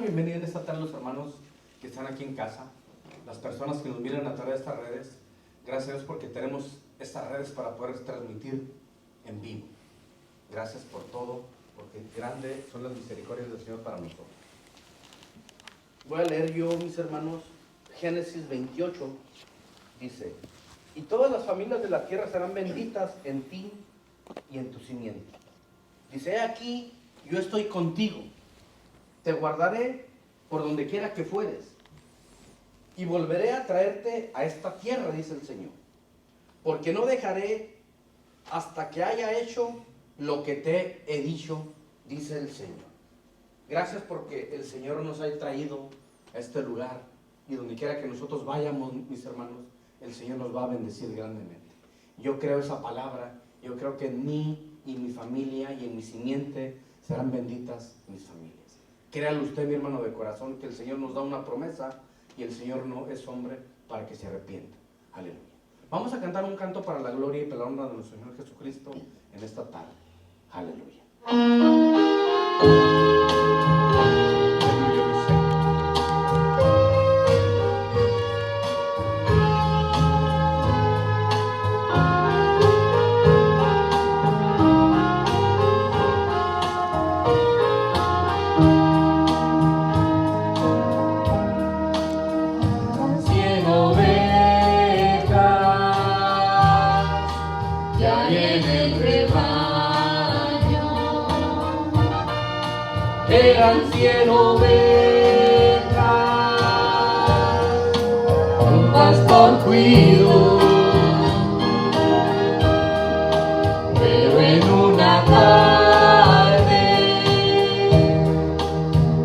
bienvenida en esta tarde a los hermanos que están aquí en casa, las personas que nos miran a través de estas redes. Gracias a Dios porque tenemos estas redes para poder transmitir en vivo. Gracias por todo, porque grandes son las misericordias del Señor para nosotros. Voy a leer yo, mis hermanos, Génesis 28, dice: y todas las familias de la tierra serán benditas en ti y en tu simiente. Dice: he aquí, yo estoy contigo, te guardaré por donde quiera que fueres, y volveré a traerte a esta tierra, dice el Señor, porque no dejaré hasta que haya hecho lo que te he dicho, dice el Señor. Gracias porque el Señor nos ha traído a este lugar, y donde quiera que nosotros vayamos, mis hermanos, el Señor nos va a bendecir grandemente. Yo creo esa palabra, yo creo que en mí y mi familia y en mi simiente serán benditas mis familias. Créalo usted, mi hermano, de corazón, que el Señor nos da una promesa y el Señor no es hombre para que se arrepienta. Aleluya. Vamos a cantar un canto para la gloria y para la honra de nuestro Señor Jesucristo en esta tarde. Aleluya. Eran 100 ovejas, un pastor cuidó, pero en una tarde,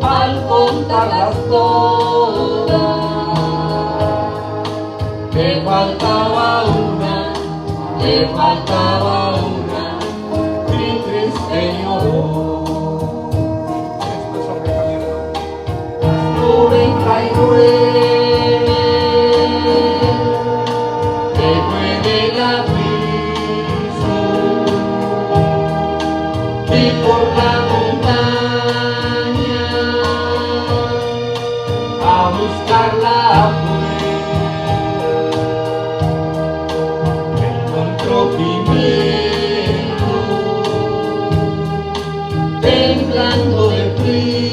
al contarlas todas, le faltaba una, y triste lloró. 99 que fue del abismo y por la montaña a buscarla fue. Encontró pimiento temblando de frío,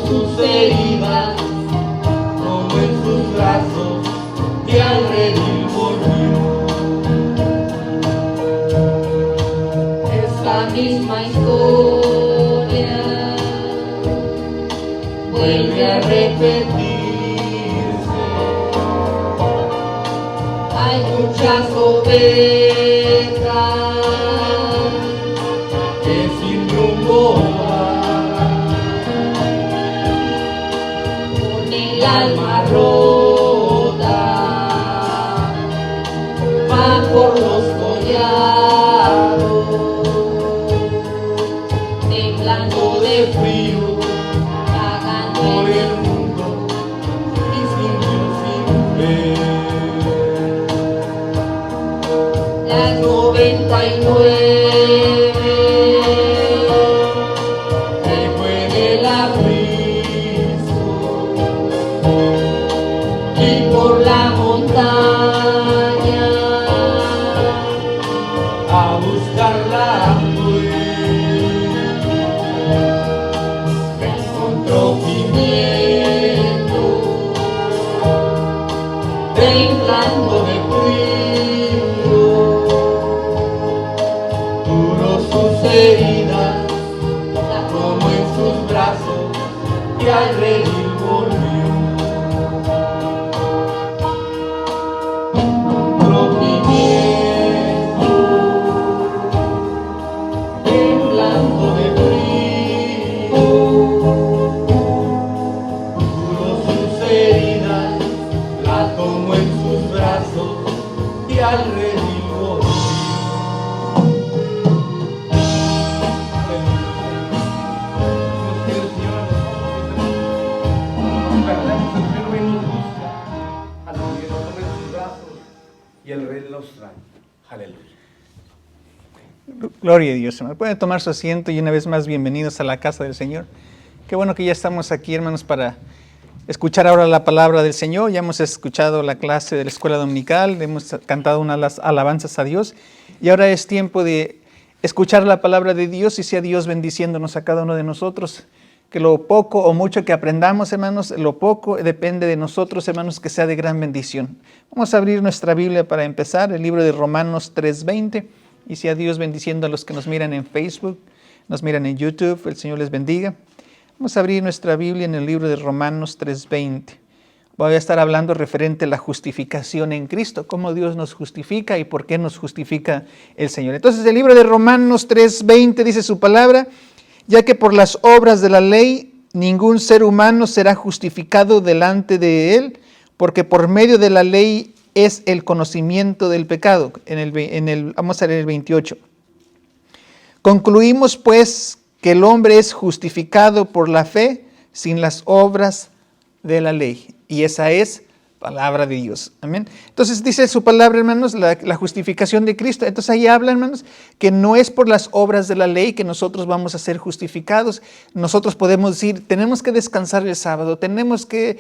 sus heridas, como en sus brazos, y al redil volvió. Es la misma historia, vuelve a repetirse. Hay muchas ovejas que sin rumbo alma rota, van por los collados, temblando de frío, vagando por el mundo y sin Dios, sin fe. Las 99 que fue de la y por la montaña a buscarla fue. Encontró pimiento temblando de frío, duró sus heridas como en sus brazos y al redil volvió. Gloria a Dios, hermano. Pueden tomar su asiento y una vez más bienvenidos a la casa del Señor. Qué bueno que ya estamos aquí, hermanos, para escuchar ahora la palabra del Señor. Ya hemos escuchado la clase de la escuela dominical, hemos cantado unas alabanzas a Dios y ahora es tiempo de escuchar la palabra de Dios y sea Dios bendiciéndonos a cada uno de nosotros. Que lo poco o mucho que aprendamos, hermanos, lo poco depende de nosotros, hermanos, que sea de gran bendición. Vamos a abrir nuestra Biblia para empezar, el libro de Romanos 3:20. Y sea Dios bendiciendo a los que nos miran en Facebook, nos miran en YouTube, el Señor les bendiga. Vamos a abrir nuestra Biblia en el libro de Romanos 3:20. Voy a estar hablando referente a la justificación en Cristo, cómo Dios nos justifica y por qué nos justifica el Señor. Entonces el libro de Romanos 3:20 dice su palabra, ya que por las obras de la ley ningún ser humano será justificado delante de él, porque por medio de la ley es el conocimiento del pecado. Vamos a leer el 28. Concluimos pues que el hombre es justificado por la fe sin las obras de la ley. Y esa es palabra de Dios. Amén. Entonces dice su palabra, hermanos, la justificación de Cristo. Entonces ahí habla, hermanos, que no es por las obras de la ley que nosotros vamos a ser justificados. Nosotros podemos decir, tenemos que descansar el sábado, tenemos que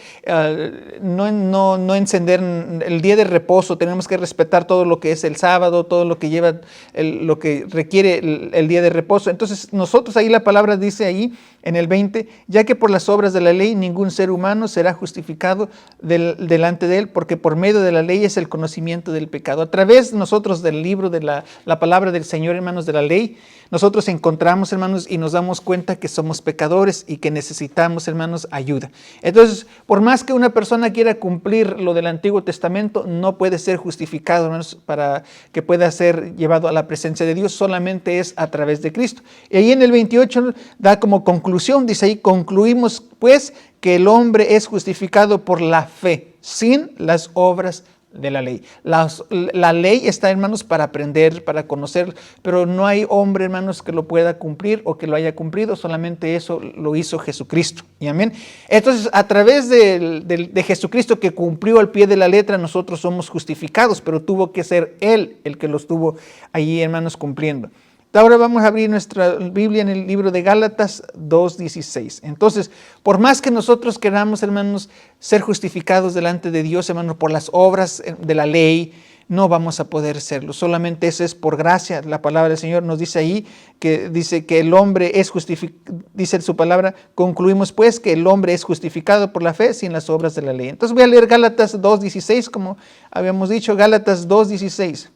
no encender el día de reposo, tenemos que respetar todo lo que es el sábado, todo lo que lleva, lo que requiere el día de reposo. Entonces nosotros ahí la palabra dice ahí en el 20, ya que por las obras de la ley ningún ser humano será justificado delante de él, porque por medio de la ley es el conocimiento del pecado. A través nosotros del libro de la palabra del Señor, hermanos, de la ley, nosotros encontramos, hermanos, y nos damos cuenta que somos pecadores y que necesitamos, hermanos, ayuda. Entonces, por más que una persona quiera cumplir lo del Antiguo Testamento, no puede ser justificado, hermanos, para que pueda ser llevado a la presencia de Dios, solamente es a través de Cristo. Y ahí en el 28 da como conclusión, dice ahí, concluimos pues que el hombre es justificado por la fe, sin las obras de la ley. La ley está, hermanos, para aprender, para conocer, pero no hay hombre, hermanos, que lo pueda cumplir o que lo haya cumplido, solamente eso lo hizo Jesucristo. ¿Y amén? Entonces, a través de Jesucristo que cumplió al pie de la letra, nosotros somos justificados, pero tuvo que ser Él el que lo estuvo allí, hermanos, cumpliendo. Ahora vamos a abrir nuestra Biblia en el libro de Gálatas 2:16. Entonces, por más que nosotros queramos, hermanos, ser justificados delante de Dios, hermanos, por las obras de la ley, no vamos a poder serlo. Solamente eso es por gracia. La palabra del Señor nos dice ahí, que dice que el hombre es justificado, dice su palabra, concluimos pues que el hombre es justificado por la fe sin las obras de la ley. Entonces voy a leer Gálatas 2:16, como habíamos dicho, Gálatas 2:16.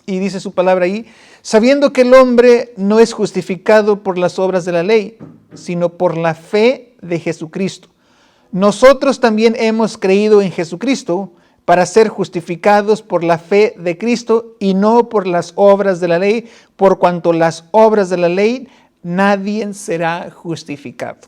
Y dice su palabra ahí, sabiendo que el hombre no es justificado por las obras de la ley, sino por la fe de Jesucristo. Nosotros también hemos creído en Jesucristo para ser justificados por la fe de Cristo y no por las obras de la ley, por cuanto las obras de la ley nadie será justificado.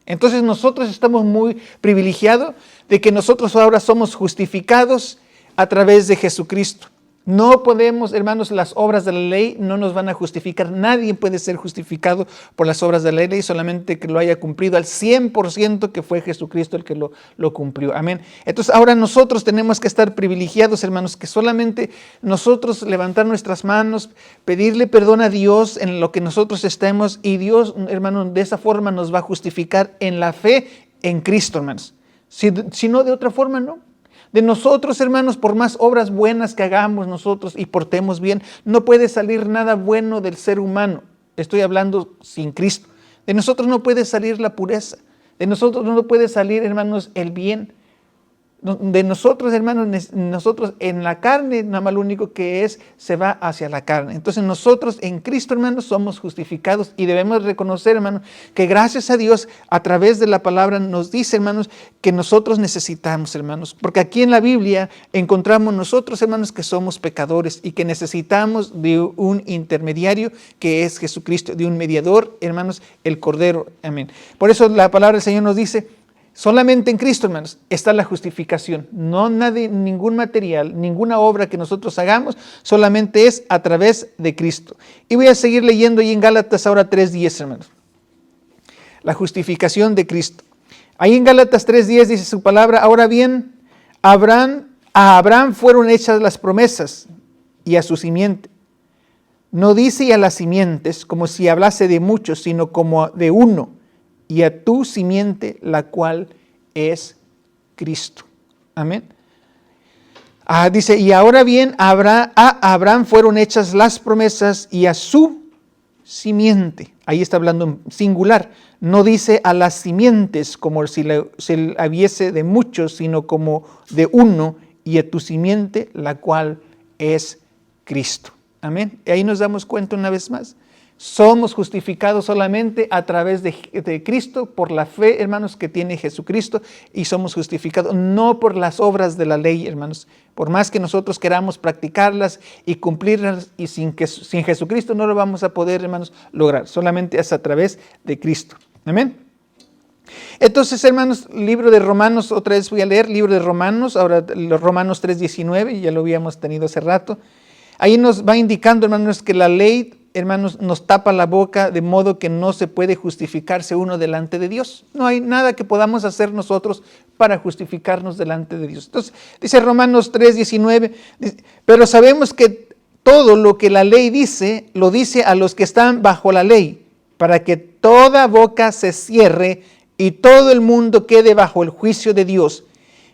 Entonces nosotros estamos muy privilegiados de que nosotros ahora somos justificados a través de Jesucristo. No podemos, hermanos, las obras de la ley no nos van a justificar. Nadie puede ser justificado por las obras de la ley, solamente que lo haya cumplido al 100%, que fue Jesucristo el que lo cumplió. Amén. Entonces ahora nosotros tenemos que estar privilegiados, hermanos, que solamente nosotros levantar nuestras manos, pedirle perdón a Dios en lo que nosotros estemos, y Dios, hermanos, de esa forma nos va a justificar en la fe en Cristo, hermanos. Si no, de otra forma, no. De nosotros, hermanos, por más obras buenas que hagamos nosotros y portemos bien, no puede salir nada bueno del ser humano. Estoy hablando sin Cristo. De nosotros no puede salir la pureza. De nosotros no puede salir, hermanos, el bien. De nosotros, hermanos, nosotros en la carne, nada más lo único que es, se va hacia la carne. Entonces nosotros en Cristo, hermanos, somos justificados y debemos reconocer, hermanos, que gracias a Dios, a través de la palabra nos dice, hermanos, que nosotros necesitamos, hermanos, porque aquí en la Biblia encontramos nosotros, hermanos, que somos pecadores y que necesitamos de un intermediario que es Jesucristo, de un mediador, hermanos, el Cordero. Amén. Por eso la palabra del Señor nos dice, solamente en Cristo, hermanos, está la justificación. No ningún material, ninguna obra que nosotros hagamos, solamente es a través de Cristo. Y voy a seguir leyendo ahí en Gálatas ahora 3:10, hermanos. La justificación de Cristo. Ahí en Gálatas 3:10 dice su palabra, ahora bien, a Abraham fueron hechas las promesas y a su simiente. No dice y a las simientes, como si hablase de muchos, sino como de uno, y a tu simiente, la cual es Cristo. Amén. Dice, y ahora bien, a Abraham fueron hechas las promesas y a su simiente. Ahí está hablando en singular. No dice a las simientes como si se habiese de muchos, sino como de uno, y a tu simiente, la cual es Cristo. Amén. Y ahí nos damos cuenta una vez más. Somos justificados solamente a través de Cristo, por la fe, hermanos, que tiene Jesucristo, y somos justificados no por las obras de la ley, hermanos. Por más que nosotros queramos practicarlas y cumplirlas, y sin Jesucristo no lo vamos a poder, hermanos, lograr. Solamente es a través de Cristo. Amén. Entonces, hermanos, libro de Romanos, otra vez voy a leer, libro de Romanos, ahora los Romanos 3:19, ya lo habíamos tenido hace rato. Ahí nos va indicando, hermanos, que la ley, hermanos, nos tapa la boca de modo que no se puede justificarse uno delante de Dios. No hay nada que podamos hacer nosotros para justificarnos delante de Dios. Entonces, dice Romanos 3:19, pero sabemos que todo lo que la ley dice, lo dice a los que están bajo la ley, para que toda boca se cierre y todo el mundo quede bajo el juicio de Dios,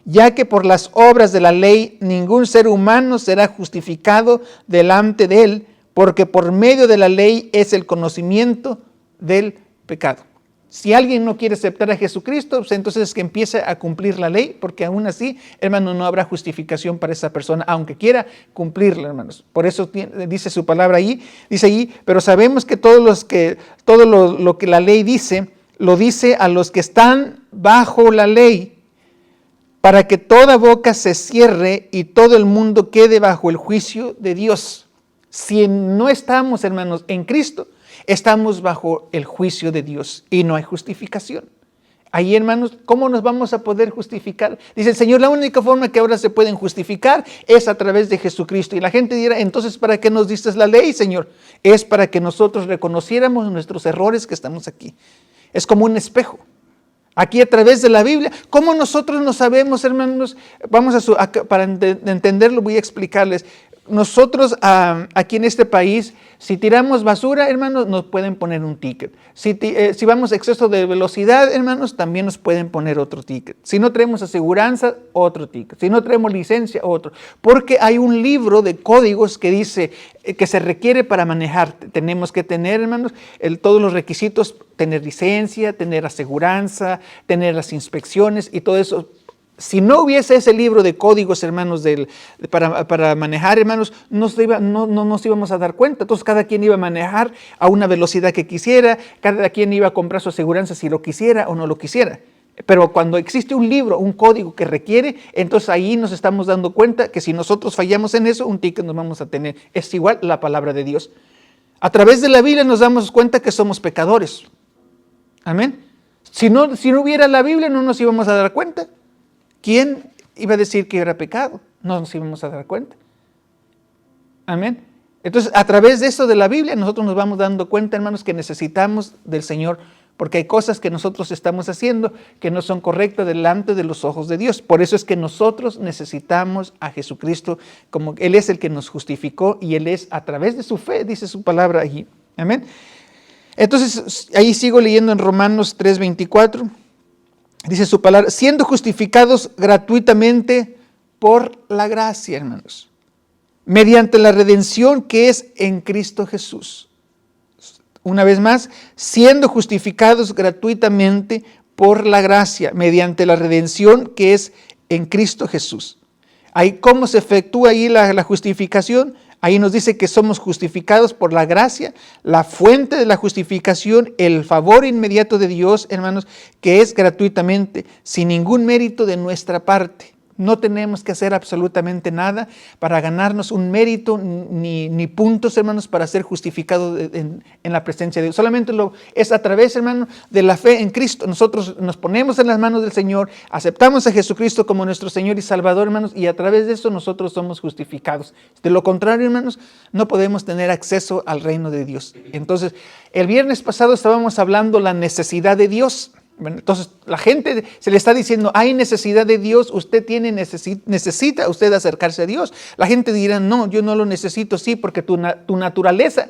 ya que por las obras de la ley ningún ser humano será justificado delante de él, porque por medio de la ley es el conocimiento del pecado. Si alguien no quiere aceptar a Jesucristo, pues entonces que empiece a cumplir la ley, porque aún así, hermano, no habrá justificación para esa persona, aunque quiera cumplirla, hermanos. Por eso dice su palabra ahí, dice ahí, pero sabemos que todo lo que la ley dice, lo dice a los que están bajo la ley, para que toda boca se cierre y todo el mundo quede bajo el juicio de Dios. Si no estamos, hermanos, en Cristo, estamos bajo el juicio de Dios y no hay justificación. Ahí, hermanos, ¿cómo nos vamos a poder justificar? Dice el Señor, la única forma que ahora se pueden justificar es a través de Jesucristo. Y la gente dirá, entonces, ¿para qué nos diste la ley, Señor? Es para que nosotros reconociéramos nuestros errores que estamos aquí. Es como un espejo. Aquí a través de la Biblia, ¿cómo nosotros no sabemos, hermanos? Para entenderlo voy a explicarles. Nosotros aquí en este país, si tiramos basura, hermanos, nos pueden poner un ticket. Si vamos a exceso de velocidad, hermanos, también nos pueden poner otro ticket. Si no traemos aseguranza, otro ticket. Si no traemos licencia, otro. Porque hay un libro de códigos que dice que se requiere para manejar. Tenemos que tener, hermanos, todos los requisitos, tener licencia, tener aseguranza, tener las inspecciones y todo eso. Si no hubiese ese libro de códigos, hermanos, para manejar, hermanos, no nos íbamos a dar cuenta. Entonces, cada quien iba a manejar a una velocidad que quisiera, cada quien iba a comprar su aseguranza si lo quisiera o no lo quisiera. Pero cuando existe un libro, un código que requiere, entonces ahí nos estamos dando cuenta que si nosotros fallamos en eso, un ticket nos vamos a tener. Es igual la palabra de Dios. A través de la Biblia nos damos cuenta que somos pecadores. Amén. Si no hubiera la Biblia, no nos íbamos a dar cuenta. ¿Quién iba a decir que era pecado? No nos íbamos a dar cuenta. Amén. Entonces, a través de eso de la Biblia, nosotros nos vamos dando cuenta, hermanos, que necesitamos del Señor, porque hay cosas que nosotros estamos haciendo que no son correctas delante de los ojos de Dios. Por eso es que nosotros necesitamos a Jesucristo, como Él es el que nos justificó y Él es a través de su fe, dice su palabra allí. Amén. Entonces, ahí sigo leyendo en Romanos 3:24. Dice su palabra, siendo justificados gratuitamente por la gracia, hermanos, mediante la redención que es en Cristo Jesús. Una vez más, siendo justificados gratuitamente por la gracia, mediante la redención que es en Cristo Jesús. Ahí, ¿cómo se efectúa ahí la justificación? Ahí nos dice que somos justificados por la gracia, la fuente de la justificación, el favor inmediato de Dios, hermanos, que es gratuitamente, sin ningún mérito de nuestra parte. No tenemos que hacer absolutamente nada para ganarnos un mérito ni puntos, hermanos, para ser justificados en la presencia de Dios. Solamente es a través, hermanos, de la fe en Cristo. Nosotros nos ponemos en las manos del Señor, aceptamos a Jesucristo como nuestro Señor y Salvador, hermanos, y a través de eso nosotros somos justificados. De lo contrario, hermanos, no podemos tener acceso al reino de Dios. Entonces, el viernes pasado estábamos hablando de la necesidad de Dios. Bueno, entonces la gente se le está diciendo, hay necesidad de Dios, usted necesita usted acercarse a Dios. La gente dirá, no, yo no lo necesito, sí, porque tu naturaleza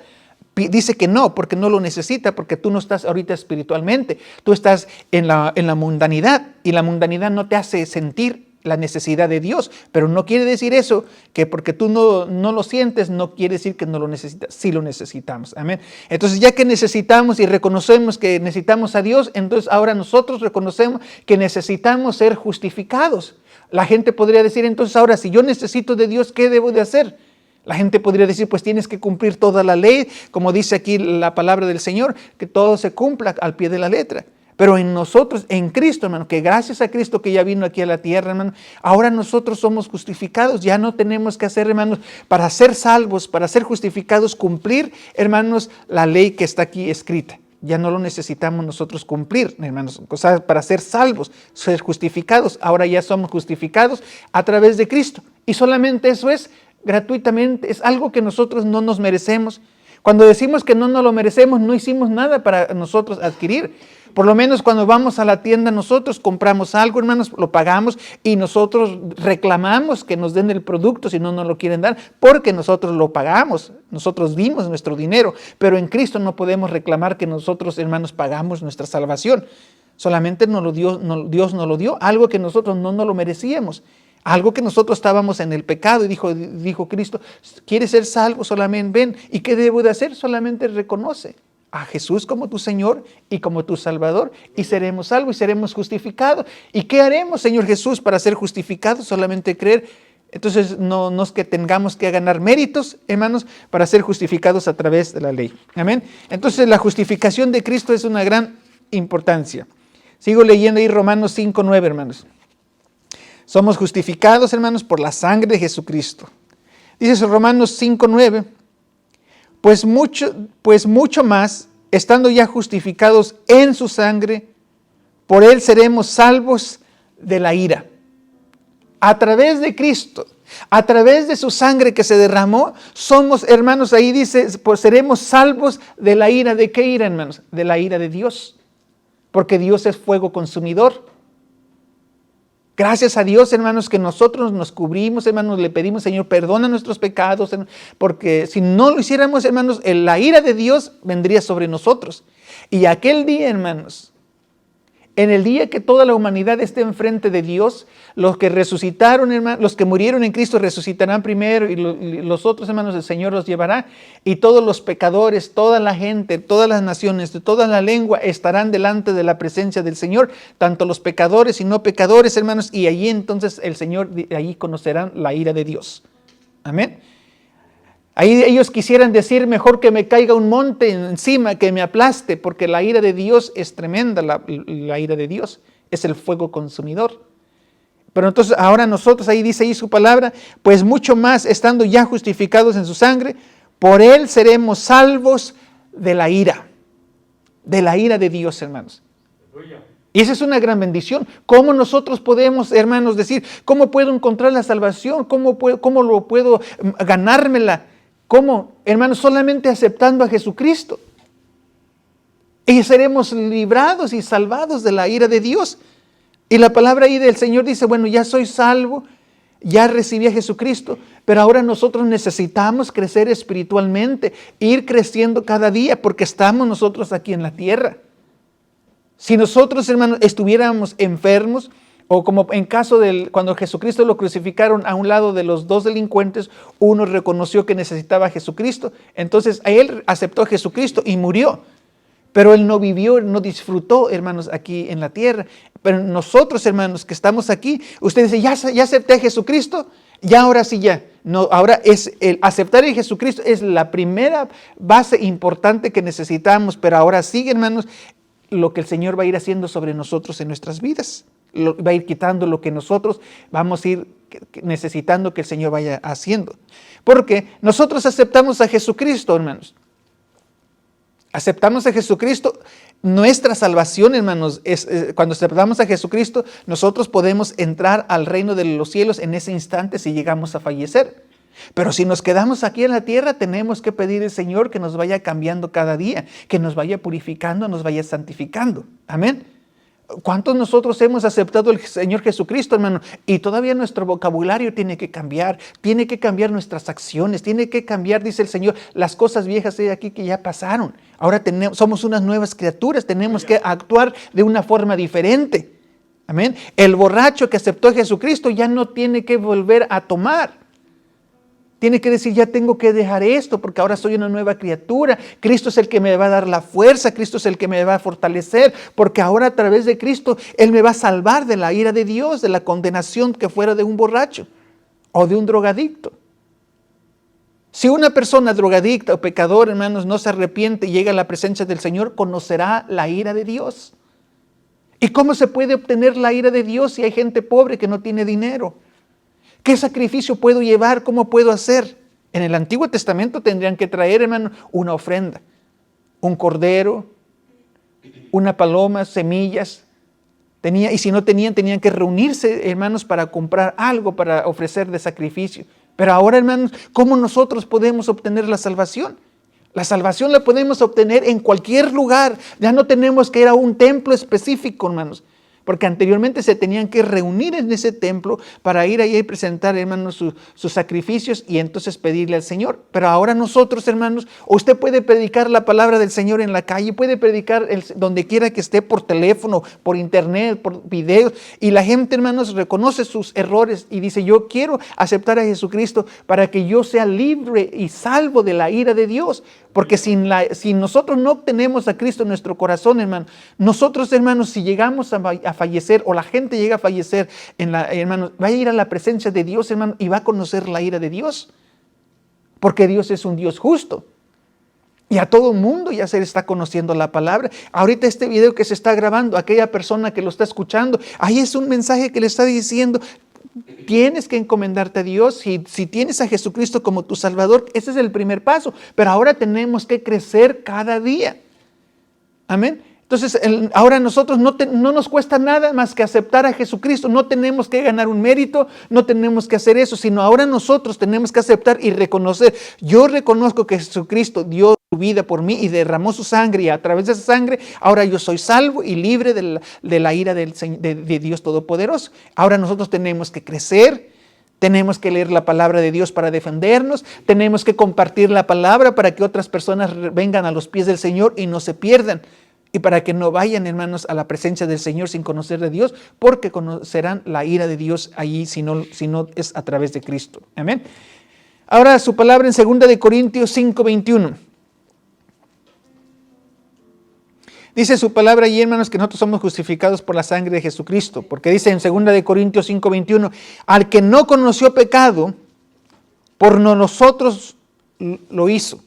dice que no, porque no lo necesita, porque tú no estás ahorita espiritualmente, tú estás en la mundanidad, y la mundanidad no te hace sentir la necesidad de Dios, pero no quiere decir eso, que porque tú no lo sientes, no quiere decir que no lo necesitas, sí lo necesitamos, amén. Entonces ya que necesitamos y reconocemos que necesitamos a Dios, entonces ahora nosotros reconocemos que necesitamos ser justificados. La gente podría decir, entonces ahora si yo necesito de Dios, ¿qué debo de hacer? La gente podría decir, pues tienes que cumplir toda la ley, como dice aquí la palabra del Señor, que todo se cumpla al pie de la letra. Pero en nosotros, en Cristo, hermano, que gracias a Cristo que ya vino aquí a la tierra, hermano, ahora nosotros somos justificados. Ya no tenemos que hacer, hermanos, para ser salvos, para ser justificados, cumplir, hermanos, la ley que está aquí escrita. Ya no lo necesitamos nosotros cumplir, hermanos, para ser salvos, ser justificados. Ahora ya somos justificados a través de Cristo. Y solamente eso es gratuitamente, es algo que nosotros no nos merecemos. Cuando decimos que no nos lo merecemos, no hicimos nada para nosotros adquirir. Por lo menos cuando vamos a la tienda nosotros compramos algo, hermanos, lo pagamos y nosotros reclamamos que nos den el producto si no nos lo quieren dar, porque nosotros lo pagamos, nosotros dimos nuestro dinero, pero en Cristo no podemos reclamar que nosotros, hermanos, pagamos nuestra salvación. Solamente Dios nos lo dio, algo que nosotros no nos lo merecíamos. Algo que nosotros estábamos en el pecado y dijo Cristo, ¿quieres ser salvo? Solamente ven. ¿Y qué debo de hacer? Solamente reconoce a Jesús como tu Señor y como tu Salvador y seremos salvos y seremos justificados. ¿Y qué haremos, Señor Jesús, para ser justificados? Solamente creer. Entonces no es que tengamos que ganar méritos, hermanos, para ser justificados a través de la ley. Amén. Entonces la justificación de Cristo es una gran importancia. Sigo leyendo ahí Romanos 5:9, hermanos. Somos justificados, hermanos, por la sangre de Jesucristo. Dice Romanos 5:9, pues mucho más, estando ya justificados en su sangre, por él seremos salvos de la ira. A través de Cristo, a través de su sangre que se derramó, somos, hermanos, ahí dice, pues seremos salvos de la ira. ¿De qué ira, hermanos? De la ira de Dios. Porque Dios es fuego consumidor. Gracias a Dios, hermanos, que nosotros nos cubrimos, hermanos, le pedimos, Señor, perdona nuestros pecados, porque si no lo hiciéramos, hermanos, la ira de Dios vendría sobre nosotros. Y aquel día, hermanos, en el día que toda la humanidad esté enfrente de Dios, los que resucitaron, hermanos, los que murieron en Cristo resucitarán primero y los otros, hermanos, el Señor los llevará. Y todos los pecadores, toda la gente, todas las naciones, de toda la lengua estarán delante de la presencia del Señor, tanto los pecadores y no pecadores, hermanos, y allí entonces el Señor, allí conocerán la ira de Dios. Amén. Ahí ellos quisieran decir, mejor que me caiga un monte encima, que me aplaste, porque la ira de Dios es tremenda, la ira de Dios es el fuego consumidor. Pero entonces ahora nosotros, ahí dice ahí su palabra, pues mucho más, estando ya justificados en su sangre, por él seremos salvos de la ira de Dios, hermanos. Y esa es una gran bendición. ¿Cómo nosotros podemos, hermanos, decir, cómo puedo encontrar la salvación? ¿Cómo lo puedo ganármela? ¿Cómo? Hermanos, solamente aceptando a Jesucristo. Y seremos librados y salvados de la ira de Dios. Y la palabra ahí del Señor dice, bueno, ya soy salvo, ya recibí a Jesucristo, pero ahora nosotros necesitamos crecer espiritualmente, ir creciendo cada día, porque estamos nosotros aquí en la tierra. Si nosotros, hermanos, estuviéramos enfermos, o como en caso cuando Jesucristo lo crucificaron a un lado de los dos delincuentes, uno reconoció que necesitaba a Jesucristo, entonces él aceptó a Jesucristo y murió. Pero él no vivió, no disfrutó, hermanos, aquí en la tierra. Pero nosotros, hermanos, que estamos aquí, ustedes dicen, ¿ya acepté a Jesucristo? Ya, ahora sí, ya. No, ahora el aceptar a Jesucristo es la primera base importante que necesitamos. Pero ahora sí, hermanos, lo que el Señor va a ir haciendo sobre nosotros en nuestras vidas. Va a ir quitando lo que nosotros vamos a ir necesitando que el Señor vaya haciendo. Porque nosotros aceptamos a Jesucristo, hermanos. Aceptamos a Jesucristo, nuestra salvación, hermanos, cuando aceptamos a Jesucristo, nosotros podemos entrar al reino de los cielos en ese instante si llegamos a fallecer. Pero si nos quedamos aquí en la tierra, tenemos que pedir al Señor que nos vaya cambiando cada día, que nos vaya purificando, nos vaya santificando. Amén. ¿Cuántos nosotros hemos aceptado al Señor Jesucristo, hermano? Y todavía nuestro vocabulario tiene que cambiar nuestras acciones, tiene que cambiar, dice el Señor, las cosas viejas de aquí que ya pasaron. Ahora somos unas nuevas criaturas, tenemos que actuar de una forma diferente. Amén. El borracho que aceptó a Jesucristo ya no tiene que volver a tomar. Tiene que decir, ya tengo que dejar esto porque ahora soy una nueva criatura. Cristo es el que me va a dar la fuerza, Cristo es el que me va a fortalecer, porque ahora a través de Cristo Él me va a salvar de la ira de Dios, de la condenación que fuera de un borracho o de un drogadicto. Si una persona drogadicta o pecador, hermanos, no se arrepiente y llega a la presencia del Señor, conocerá la ira de Dios. ¿Y cómo se puede obtener la ira de Dios si hay gente pobre que no tiene dinero? ¿Qué sacrificio puedo llevar? ¿Cómo puedo hacer? En el Antiguo Testamento tendrían que traer, hermano, una ofrenda, un cordero, una paloma, semillas. Y si no tenían que reunirse, hermanos, para comprar algo para ofrecer de sacrificio. Pero ahora, hermanos, ¿cómo nosotros podemos obtener la salvación? La salvación la podemos obtener en cualquier lugar. Ya no tenemos que ir a un templo específico, hermanos. Porque anteriormente se tenían que reunir en ese templo para ir ahí y presentar, hermanos, sus sacrificios y entonces pedirle al Señor. Pero ahora nosotros, hermanos, usted puede predicar la palabra del Señor en la calle, puede predicar donde quiera que esté, por teléfono, por internet, por videos. Y la gente, hermanos, reconoce sus errores y dice, yo quiero aceptar a Jesucristo para que yo sea libre y salvo de la ira de Dios. Porque si nosotros no obtenemos a Cristo en nuestro corazón, hermano, nosotros, hermanos, si llegamos a fallecer o la gente llega a fallecer, hermano, va a ir a la presencia de Dios, hermano, y va a conocer la ira de Dios. Porque Dios es un Dios justo. Y a todo mundo ya se le está conociendo la palabra. Ahorita este video que se está grabando, aquella persona que lo está escuchando, ahí es un mensaje que le está diciendo, tienes que encomendarte a Dios. Si tienes a Jesucristo como tu Salvador, ese es el primer paso. Pero ahora tenemos que crecer cada día. Amén. Entonces, ahora nosotros no nos cuesta nada más que aceptar a Jesucristo. No tenemos que ganar un mérito, no tenemos que hacer eso, sino ahora nosotros tenemos que aceptar y reconocer. Yo reconozco que Jesucristo dio su vida por mí y derramó su sangre, y a través de esa sangre ahora yo soy salvo y libre de la ira de Dios Todopoderoso. Ahora nosotros tenemos que crecer, tenemos que leer la palabra de Dios para defendernos, tenemos que compartir la palabra para que otras personas vengan a los pies del Señor y no se pierdan. Y para que no vayan, hermanos, a la presencia del Señor sin conocer de Dios, porque conocerán la ira de Dios allí si no es a través de Cristo. Amén. Ahora su palabra en 2 Corintios 5:21. Dice su palabra allí, hermanos, que nosotros somos justificados por la sangre de Jesucristo. Porque dice en 2 Corintios 5:21, al que no conoció pecado, por nosotros lo hizo.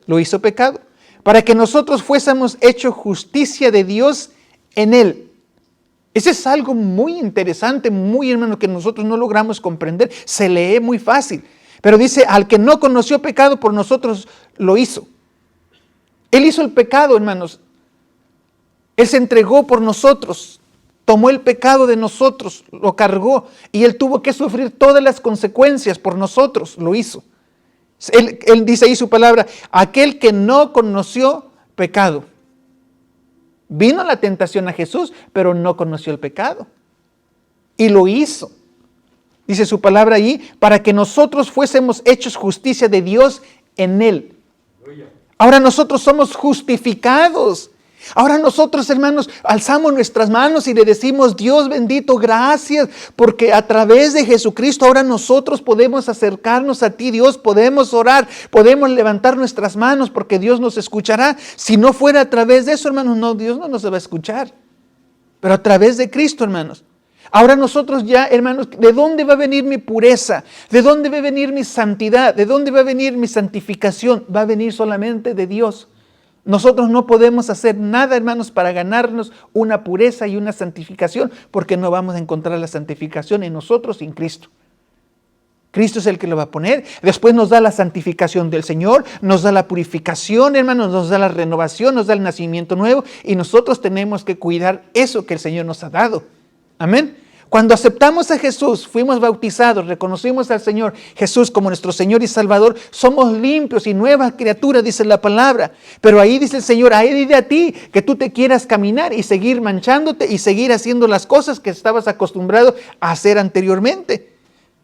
Lo hizo pecado, para que nosotros fuésemos hecho justicia de Dios en Él. Ese es algo muy interesante, muy, hermano, que nosotros no logramos comprender. Se lee muy fácil. Pero dice, al que no conoció pecado, por nosotros lo hizo. Él hizo el pecado, hermanos. Él se entregó por nosotros. Tomó el pecado de nosotros, lo cargó. Y Él tuvo que sufrir todas las consecuencias por nosotros. Lo hizo. Él dice ahí su palabra, aquel que no conoció pecado. Vino la tentación a Jesús, pero no conoció el pecado. Y lo hizo. Dice su palabra ahí, para que nosotros fuésemos hechos justicia de Dios en Él. Ahora nosotros somos justificados. Ahora nosotros, hermanos, alzamos nuestras manos y le decimos, Dios bendito, gracias, porque a través de Jesucristo ahora nosotros podemos acercarnos a ti, Dios, podemos orar, podemos levantar nuestras manos porque Dios nos escuchará. Si no fuera a través de eso, hermanos, no, Dios no nos va a escuchar. Pero a través de Cristo, hermanos. Ahora nosotros ya, hermanos, ¿de dónde va a venir mi pureza? ¿De dónde va a venir mi santidad? ¿De dónde va a venir mi santificación? Va a venir solamente de Dios. Nosotros no podemos hacer nada, hermanos, para ganarnos una pureza y una santificación, porque no vamos a encontrar la santificación en nosotros sin Cristo. Cristo es el que lo va a poner. Después nos da la santificación del Señor, nos da la purificación, hermanos, nos da la renovación, nos da el nacimiento nuevo, y nosotros tenemos que cuidar eso que el Señor nos ha dado. Amén. Cuando aceptamos a Jesús, fuimos bautizados, reconocimos al Señor Jesús como nuestro Señor y Salvador, somos limpios y nuevas criaturas, dice la palabra. Pero ahí dice el Señor, ahí de a ti que tú te quieras caminar y seguir manchándote y seguir haciendo las cosas que estabas acostumbrado a hacer anteriormente.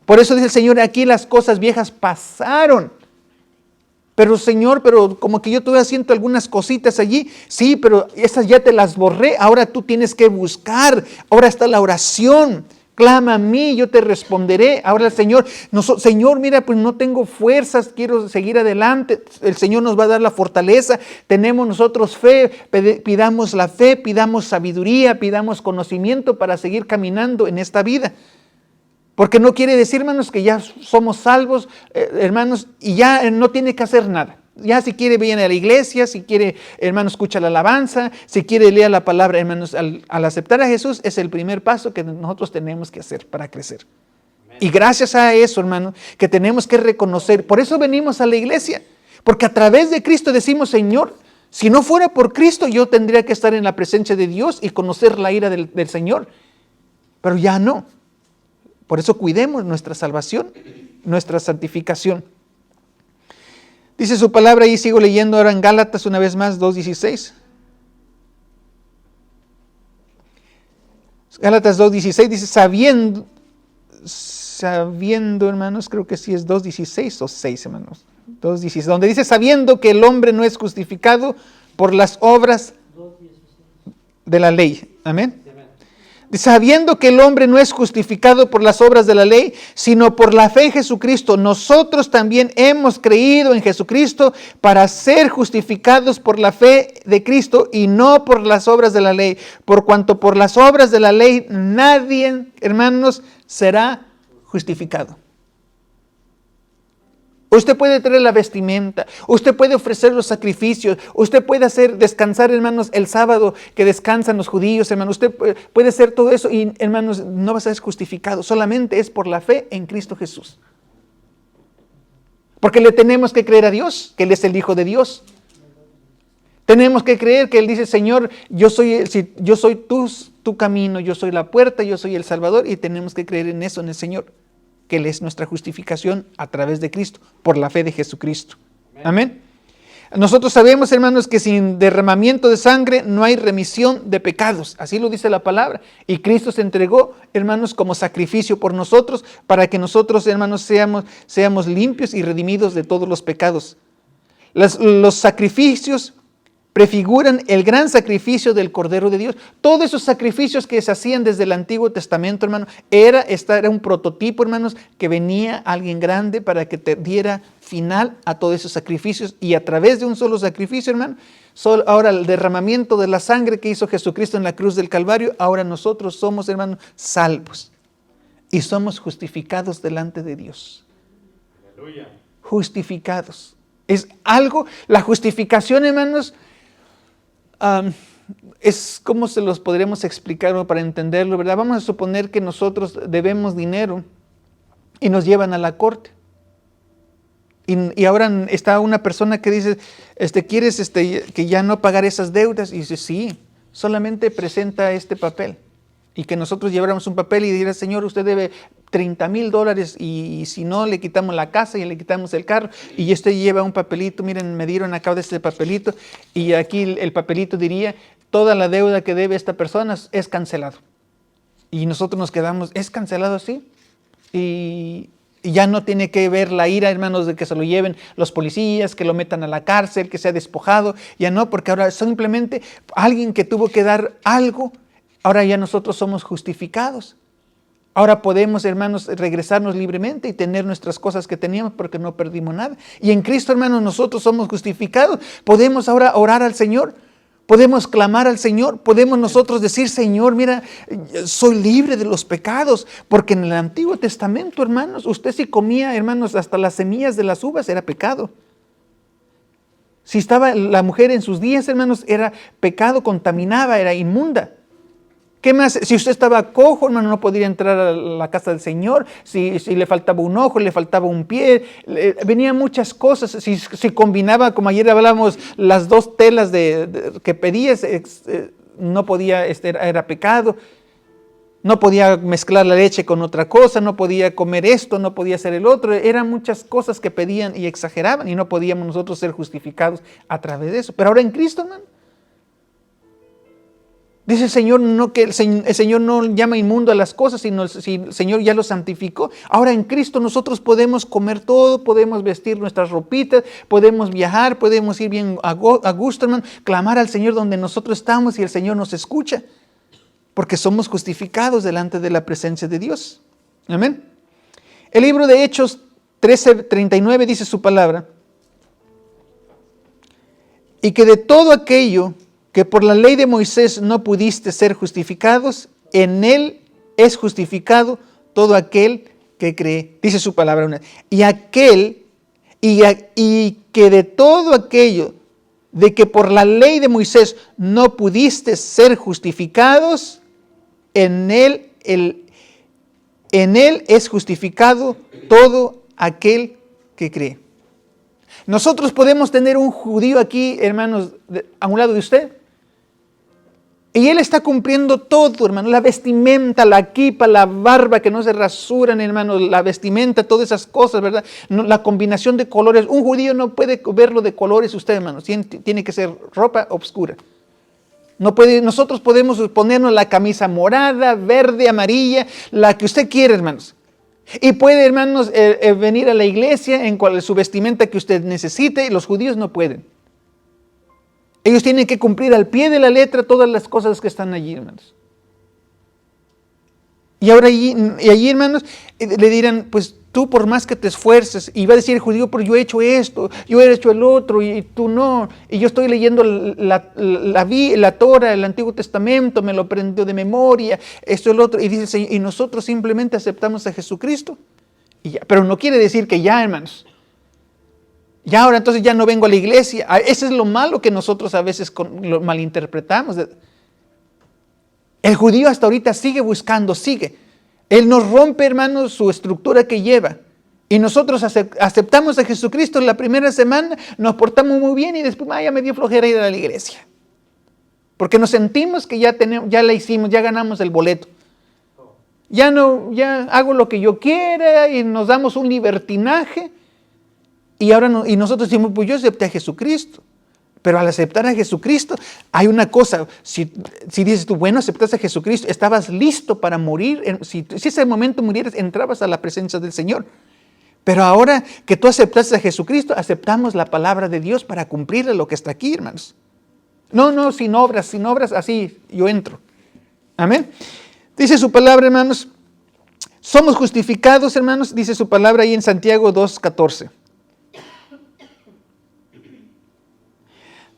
Por eso dice el Señor, aquí las cosas viejas pasaron. Pero Señor, pero como que yo todavía siento algunas cositas allí. Sí, pero esas ya te las borré. Ahora tú tienes que buscar. Ahora está la oración. Clama a mí, yo te responderé. Ahora el Señor, Señor, mira, pues no tengo fuerzas, quiero seguir adelante. El Señor nos va a dar la fortaleza. Tenemos nosotros fe, pidamos la fe, pidamos sabiduría, pidamos conocimiento para seguir caminando en esta vida. Porque no quiere decir, hermanos, que ya somos salvos, hermanos, y ya no tiene que hacer nada. Ya si quiere viene a la iglesia, si quiere, hermanos, escucha la alabanza, si quiere leer la palabra, hermanos, al aceptar a Jesús es el primer paso que nosotros tenemos que hacer para crecer. Amén. Y gracias a eso, hermanos, que tenemos que reconocer, por eso venimos a la iglesia, porque a través de Cristo decimos, Señor, si no fuera por Cristo, yo tendría que estar en la presencia de Dios y conocer la ira del Señor, pero ya no. Por eso cuidemos nuestra salvación, nuestra santificación. Dice su palabra y sigo leyendo ahora en Gálatas una vez más, 2:16. Gálatas 2:16 dice, sabiendo, hermanos, creo que sí es 2:16 o 6, hermanos. 2:16, donde dice, sabiendo que el hombre no es justificado por las obras de la ley. Amén. Sabiendo que el hombre no es justificado por las obras de la ley, sino por la fe en Jesucristo. Nosotros también hemos creído en Jesucristo para ser justificados por la fe de Cristo y no por las obras de la ley. Por cuanto por las obras de la ley nadie, hermanos, será justificado. Usted puede traer la vestimenta, usted puede ofrecer los sacrificios, usted puede hacer descansar, hermanos, el sábado que descansan los judíos, hermanos. Usted puede hacer todo eso y, hermanos, no va a ser justificado. Solamente es por la fe en Cristo Jesús. Porque le tenemos que creer a Dios, que Él es el Hijo de Dios. Tenemos que creer que Él dice, Señor, yo soy tu camino, yo soy la puerta, yo soy el Salvador, y tenemos que creer en eso, en el Señor, que Él es nuestra justificación a través de Cristo, por la fe de Jesucristo. Amén. Nosotros sabemos, hermanos, que sin derramamiento de sangre no hay remisión de pecados. Así lo dice la palabra. Y Cristo se entregó, hermanos, como sacrificio por nosotros, para que nosotros, hermanos, seamos limpios y redimidos de todos los pecados. Los sacrificios prefiguran el gran sacrificio del Cordero de Dios. Todos esos sacrificios que se hacían desde el Antiguo Testamento, hermano, era un prototipo, hermanos, que venía alguien grande para que te diera final a todos esos sacrificios, y a través de un solo sacrificio, hermano, ahora el derramamiento de la sangre que hizo Jesucristo en la cruz del Calvario, ahora nosotros somos, hermanos, salvos y somos justificados delante de Dios. Aleluya. Justificados. Es algo, la justificación, hermanos, es como se los podremos explicar para entenderlo, ¿verdad? Vamos a suponer que nosotros debemos dinero y nos llevan a la corte. Y ahora está una persona que dice, ¿quieres que ya no pagar esas deudas? Y dice, sí, solamente presenta este papel. Y que nosotros lleváramos un papel y dijera, Señor, usted debe $30,000 y si no, le quitamos la casa y le quitamos el carro. Y usted lleva un papelito, miren, me dieron acá de este papelito, y aquí el papelito diría, toda la deuda que debe esta persona es cancelado. Y nosotros nos quedamos, ¿es cancelado así? Y ya no tiene que ver la ira, hermanos, de que se lo lleven los policías, que lo metan a la cárcel, que sea despojado. Ya no, porque ahora simplemente alguien que tuvo que dar algo, ahora ya nosotros somos justificados. Ahora podemos, hermanos, regresarnos libremente y tener nuestras cosas que teníamos porque no perdimos nada. Y en Cristo, hermanos, nosotros somos justificados. Podemos ahora orar al Señor. Podemos clamar al Señor. Podemos nosotros decir, Señor, mira, soy libre de los pecados. Porque en el Antiguo Testamento, hermanos, usted si comía, hermanos, hasta las semillas de las uvas era pecado. Si estaba la mujer en sus días, hermanos, era pecado, contaminaba, era inmunda. ¿Qué más? Si usted estaba cojo, hermano, no podía entrar a la casa del Señor. Si le faltaba un ojo, le faltaba un pie, venían muchas cosas. Si combinaba, como ayer hablábamos, las dos telas que pedías, no podía, era pecado. No podía mezclar la leche con otra cosa, no podía comer esto, no podía hacer el otro. Eran muchas cosas que pedían y exageraban y no podíamos nosotros ser justificados a través de eso. Pero ahora en Cristo, hermano, dice el Señor que el Señor no llama inmundo a las cosas, sino el Señor ya lo santificó. Ahora en Cristo nosotros podemos comer todo, podemos vestir nuestras ropitas, podemos viajar, podemos ir bien a gusto, hermano, clamar al Señor donde nosotros estamos y el Señor nos escucha. Porque somos justificados delante de la presencia de Dios. Amén. El libro de Hechos 13:39 dice su palabra. Y que de todo aquello que por la ley de Moisés no pudiste ser justificados, en él es justificado todo aquel que cree. Dice su palabra. Y que de todo aquello de que por la ley de Moisés no pudiste ser justificados, en él es justificado todo aquel que cree. Nosotros podemos tener un judío aquí, hermanos, a un lado de usted. Y él está cumpliendo todo, hermano. La vestimenta, la kipa, la barba que no se rasuran, hermano. La vestimenta, todas esas cosas, ¿verdad? La combinación de colores. Un judío no puede verlo de colores usted, hermano. Tiene que ser ropa oscura. Nosotros podemos ponernos la camisa morada, verde, amarilla, la que usted quiera, hermanos. Y puede, hermanos, venir a la iglesia en su vestimenta que usted necesite. Los judíos no pueden. Ellos tienen que cumplir al pie de la letra todas las cosas que están allí, hermanos. Y ahora allí, hermanos, le dirán, pues tú por más que te esfuerces, y va a decir el judío, pero yo he hecho esto, yo he hecho el otro, y tú no, y yo estoy leyendo la Torah, el Antiguo Testamento, me lo aprendió de memoria, esto, el otro, y dice el Señor, y nosotros simplemente aceptamos a Jesucristo, y ya, pero no quiere decir que ya, hermanos, ya ahora entonces ya no vengo a la iglesia. Eso es lo malo que nosotros a veces lo malinterpretamos. El judío hasta ahorita sigue buscando, sigue. Él nos rompe, hermanos, su estructura que lleva. Y nosotros aceptamos a Jesucristo en la primera semana, nos portamos muy bien y después ya me dio flojera ir a la iglesia. Porque nos sentimos que ya la hicimos, ya ganamos el boleto. Ya hago lo que yo quiera y nos damos un libertinaje. Y nosotros decimos, pues yo acepté a Jesucristo. Pero al aceptar a Jesucristo, hay una cosa, si dices tú, bueno, aceptaste a Jesucristo, estabas listo para morir, si ese momento murieras, entrabas a la presencia del Señor. Pero ahora que tú aceptaste a Jesucristo, aceptamos la palabra de Dios para cumplir lo que está aquí, hermanos. No, sin obras, así yo entro. Amén. Dice su palabra, hermanos, somos justificados, hermanos, dice su palabra ahí en Santiago 2:14.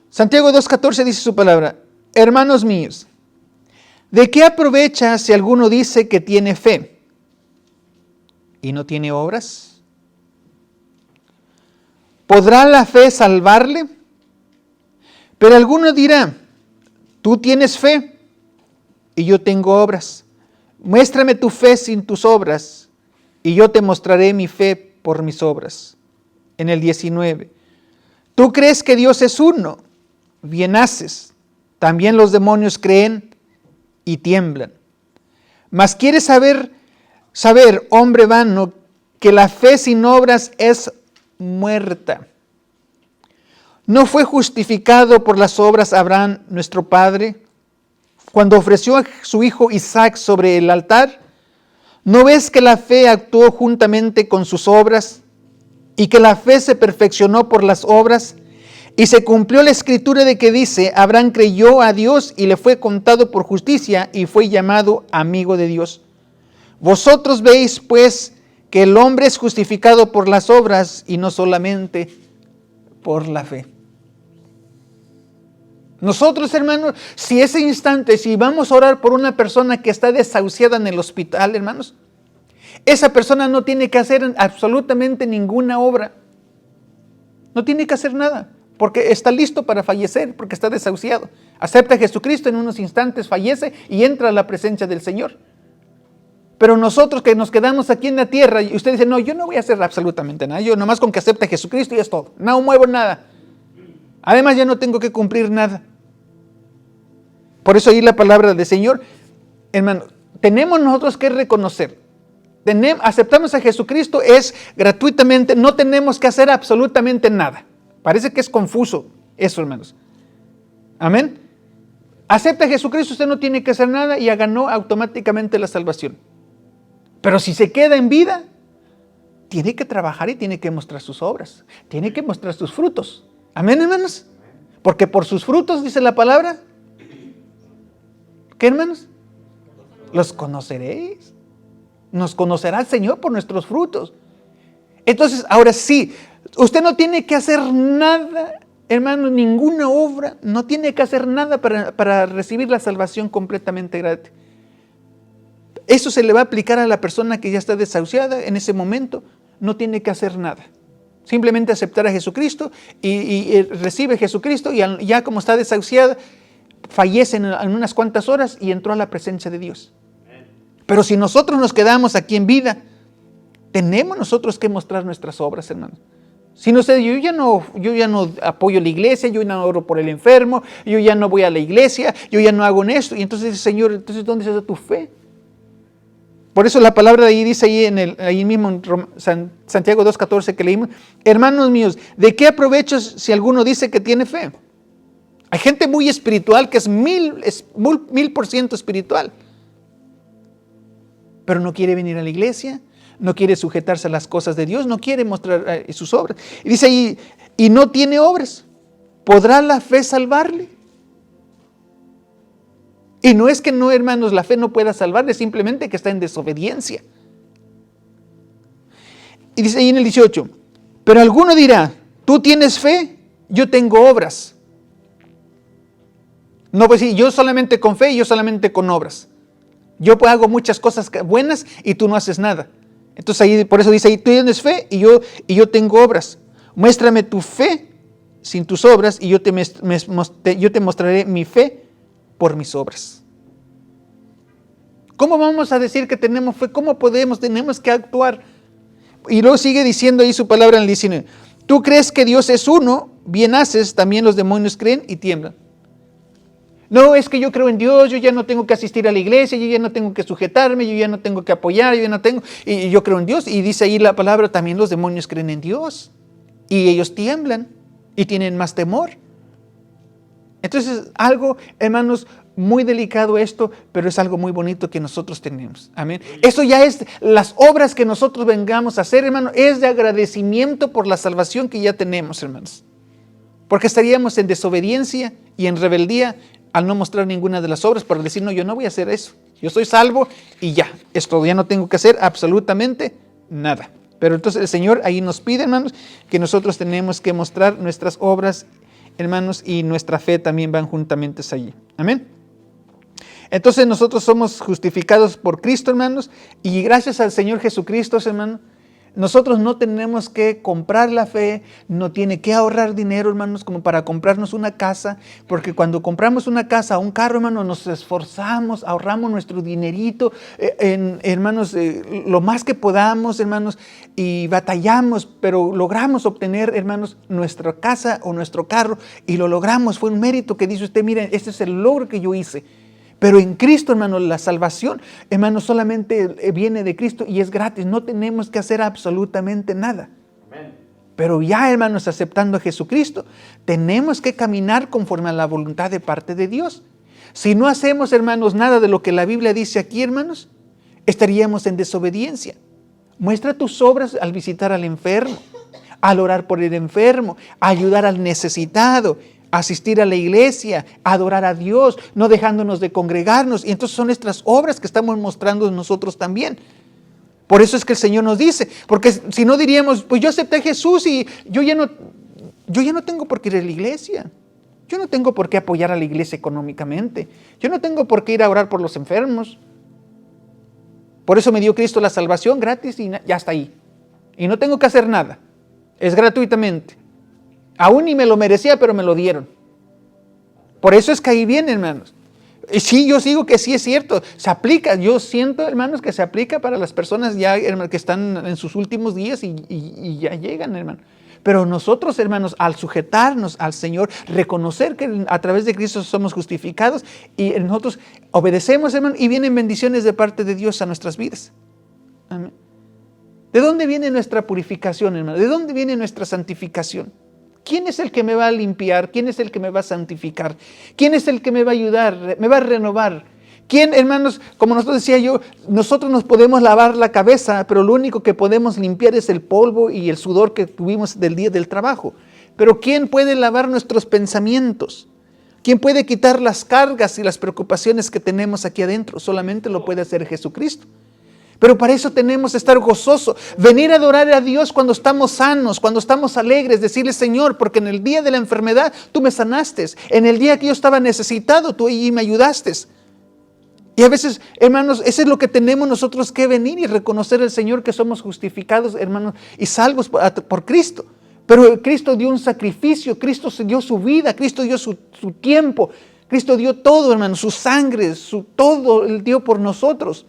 Santiago 2:14 dice su palabra, hermanos míos, ¿de qué aprovecha si alguno dice que tiene fe y no tiene obras? ¿Podrá la fe salvarle? Pero alguno dirá, tú tienes fe y yo tengo obras. Muéstrame tu fe sin tus obras y yo te mostraré mi fe por mis obras. En el 19, ¿tú crees que Dios es uno? Bien haces. También los demonios creen y tiemblan. Mas quieres saber, hombre vano, que la fe sin obras es muerta. ¿No fue justificado por las obras Abraham, nuestro padre, cuando ofreció a su hijo Isaac sobre el altar? ¿No ves que la fe actuó juntamente con sus obras y que la fe se perfeccionó por las obras? Y se cumplió la escritura de que dice, Abraham creyó a Dios y le fue contado por justicia y fue llamado amigo de Dios. Vosotros veis pues que el hombre es justificado por las obras y no solamente por la fe. Nosotros, hermanos, si vamos a orar por una persona que está desahuciada en el hospital, hermanos, esa persona no tiene que hacer absolutamente ninguna obra. No tiene que hacer nada. Porque está listo para fallecer, porque está desahuciado. Acepta a Jesucristo, en unos instantes fallece y entra a la presencia del Señor. Pero nosotros que nos quedamos aquí en la tierra, y usted dice, no, yo no voy a hacer absolutamente nada, yo nomás con que acepte a Jesucristo y es todo, no muevo nada. Además ya no tengo que cumplir nada. Por eso ahí la palabra del Señor, hermano, tenemos nosotros que reconocer. Aceptamos a Jesucristo es gratuitamente, no tenemos que hacer absolutamente nada. Parece que es confuso eso, hermanos. Amén. Acepta a Jesucristo, usted no tiene que hacer nada y ya ganó automáticamente la salvación. Pero si se queda en vida, tiene que trabajar y tiene que mostrar sus obras. Tiene que mostrar sus frutos. Amén, hermanos. Porque por sus frutos, dice la palabra, ¿qué, hermanos? Los conoceréis. Nos conocerá el Señor por nuestros frutos. Entonces, ahora sí, usted no tiene que hacer nada, hermano, ninguna obra, no tiene que hacer nada para recibir la salvación completamente gratis. Eso se le va a aplicar a la persona que ya está desahuciada en ese momento, no tiene que hacer nada. Simplemente aceptar a Jesucristo y recibe a Jesucristo y ya como está desahuciada, fallece en unas cuantas horas y entró a la presencia de Dios. Pero si nosotros nos quedamos aquí en vida, tenemos nosotros que mostrar nuestras obras, hermanos. Si no sé, yo ya no apoyo la iglesia, yo ya no oro por el enfermo, yo ya no voy a la iglesia, yo ya no hago esto. Y entonces dice, Señor, entonces ¿dónde está tu fe? Por eso la palabra de ahí dice ahí mismo en Santiago 2:14 que leímos, hermanos míos, ¿de qué aprovecho si alguno dice que tiene fe? Hay gente muy espiritual que es 1000% espiritual, pero no quiere venir a la iglesia, no quiere sujetarse a las cosas de Dios, no quiere mostrar sus obras. Y dice ahí, y no tiene obras, ¿podrá la fe salvarle? Y no es que no, hermanos, la fe no pueda salvarle, simplemente que está en desobediencia. Y dice ahí en el 18, pero alguno dirá, tú tienes fe, yo tengo obras. No, pues sí, yo solamente con fe y yo solamente con obras. Yo hago muchas cosas buenas y tú no haces nada. Entonces ahí, por eso dice ahí, tú tienes fe y yo tengo obras. Muéstrame tu fe sin tus obras y yo te mostraré mi fe por mis obras. ¿Cómo vamos a decir que tenemos fe? ¿Cómo podemos? Tenemos que actuar. Y luego sigue diciendo ahí su palabra en el 19. Tú crees que Dios es uno, bien haces, también los demonios creen y tiemblan. No, es que yo creo en Dios, yo ya no tengo que asistir a la iglesia, yo ya no tengo que sujetarme, yo ya no tengo que apoyar, y yo creo en Dios. Y dice ahí la palabra, también los demonios creen en Dios. Y ellos tiemblan y tienen más temor. Entonces, algo, hermanos, muy delicado esto, pero es algo muy bonito que nosotros tenemos. Amén. Eso ya es, las obras que nosotros vengamos a hacer, hermano, es de agradecimiento por la salvación que ya tenemos, hermanos. Porque estaríamos en desobediencia y en rebeldía al no mostrar ninguna de las obras, para decir, no, yo no voy a hacer eso. Yo soy salvo y ya, esto ya no tengo que hacer absolutamente nada. Pero entonces el Señor ahí nos pide, hermanos, que nosotros tenemos que mostrar nuestras obras, hermanos, y nuestra fe también van juntamente allí. Amén. Entonces nosotros somos justificados por Cristo, hermanos, y gracias al Señor Jesucristo, hermanos, nosotros no tenemos que comprar la fe, no tiene que ahorrar dinero, hermanos, como para comprarnos una casa, porque cuando compramos una casa o un carro, hermanos, nos esforzamos, ahorramos nuestro dinerito, hermanos, lo más que podamos, hermanos, y batallamos, pero logramos obtener, hermanos, nuestra casa o nuestro carro, y lo logramos, fue un mérito que dice usted, miren, este es el logro que yo hice. Pero en Cristo, hermano, la salvación, hermano, solamente viene de Cristo y es gratis. No tenemos que hacer absolutamente nada. Amén. Pero ya, hermanos, aceptando a Jesucristo, tenemos que caminar conforme a la voluntad de parte de Dios. Si no hacemos, hermanos, nada de lo que la Biblia dice aquí, hermanos, estaríamos en desobediencia. Muestra tus obras al visitar al enfermo, al orar por el enfermo, a ayudar al necesitado, asistir a la iglesia, adorar a Dios, no dejándonos de congregarnos. Y entonces son nuestras obras que estamos mostrando nosotros también. Por eso es que el Señor nos dice, porque si no diríamos, pues yo acepté a Jesús y yo ya no tengo por qué ir a la iglesia. Yo no tengo por qué apoyar a la iglesia económicamente. Yo no tengo por qué ir a orar por los enfermos. Por eso me dio Cristo la salvación gratis y ya está ahí. Y no tengo que hacer nada. Es gratuitamente. Aún ni me lo merecía, pero me lo dieron. Por eso es que ahí viene, hermanos. Y sí, yo sigo que sí es cierto. Se aplica. Yo siento, hermanos, que se aplica para las personas ya, hermanos, que están en sus últimos días y ya llegan, hermano. Pero nosotros, hermanos, al sujetarnos al Señor, reconocer que a través de Cristo somos justificados y nosotros obedecemos, hermano, y vienen bendiciones de parte de Dios a nuestras vidas. Amén. ¿De dónde viene nuestra purificación, hermano? ¿De dónde viene nuestra santificación? ¿Quién es el que me va a limpiar? ¿Quién es el que me va a santificar? ¿Quién es el que me va a ayudar? ¿Me va a renovar? ¿Quién, hermanos? Como nosotros decía yo, nosotros nos podemos lavar la cabeza, pero lo único que podemos limpiar es el polvo y el sudor que tuvimos del día del trabajo. Pero ¿quién puede lavar nuestros pensamientos? ¿Quién puede quitar las cargas y las preocupaciones que tenemos aquí adentro? Solamente lo puede hacer Jesucristo. Pero para eso tenemos que estar gozosos, venir a adorar a Dios cuando estamos sanos, cuando estamos alegres, decirle: Señor, porque en el día de la enfermedad tú me sanaste, en el día que yo estaba necesitado tú allí me ayudaste. Y a veces, hermanos, eso es lo que tenemos nosotros que venir y reconocer al Señor, que somos justificados, hermanos, y salvos por Cristo. Pero Cristo dio un sacrificio, Cristo dio su vida, Cristo dio su tiempo, Cristo dio todo, hermanos, su sangre, todo Él dio por nosotros.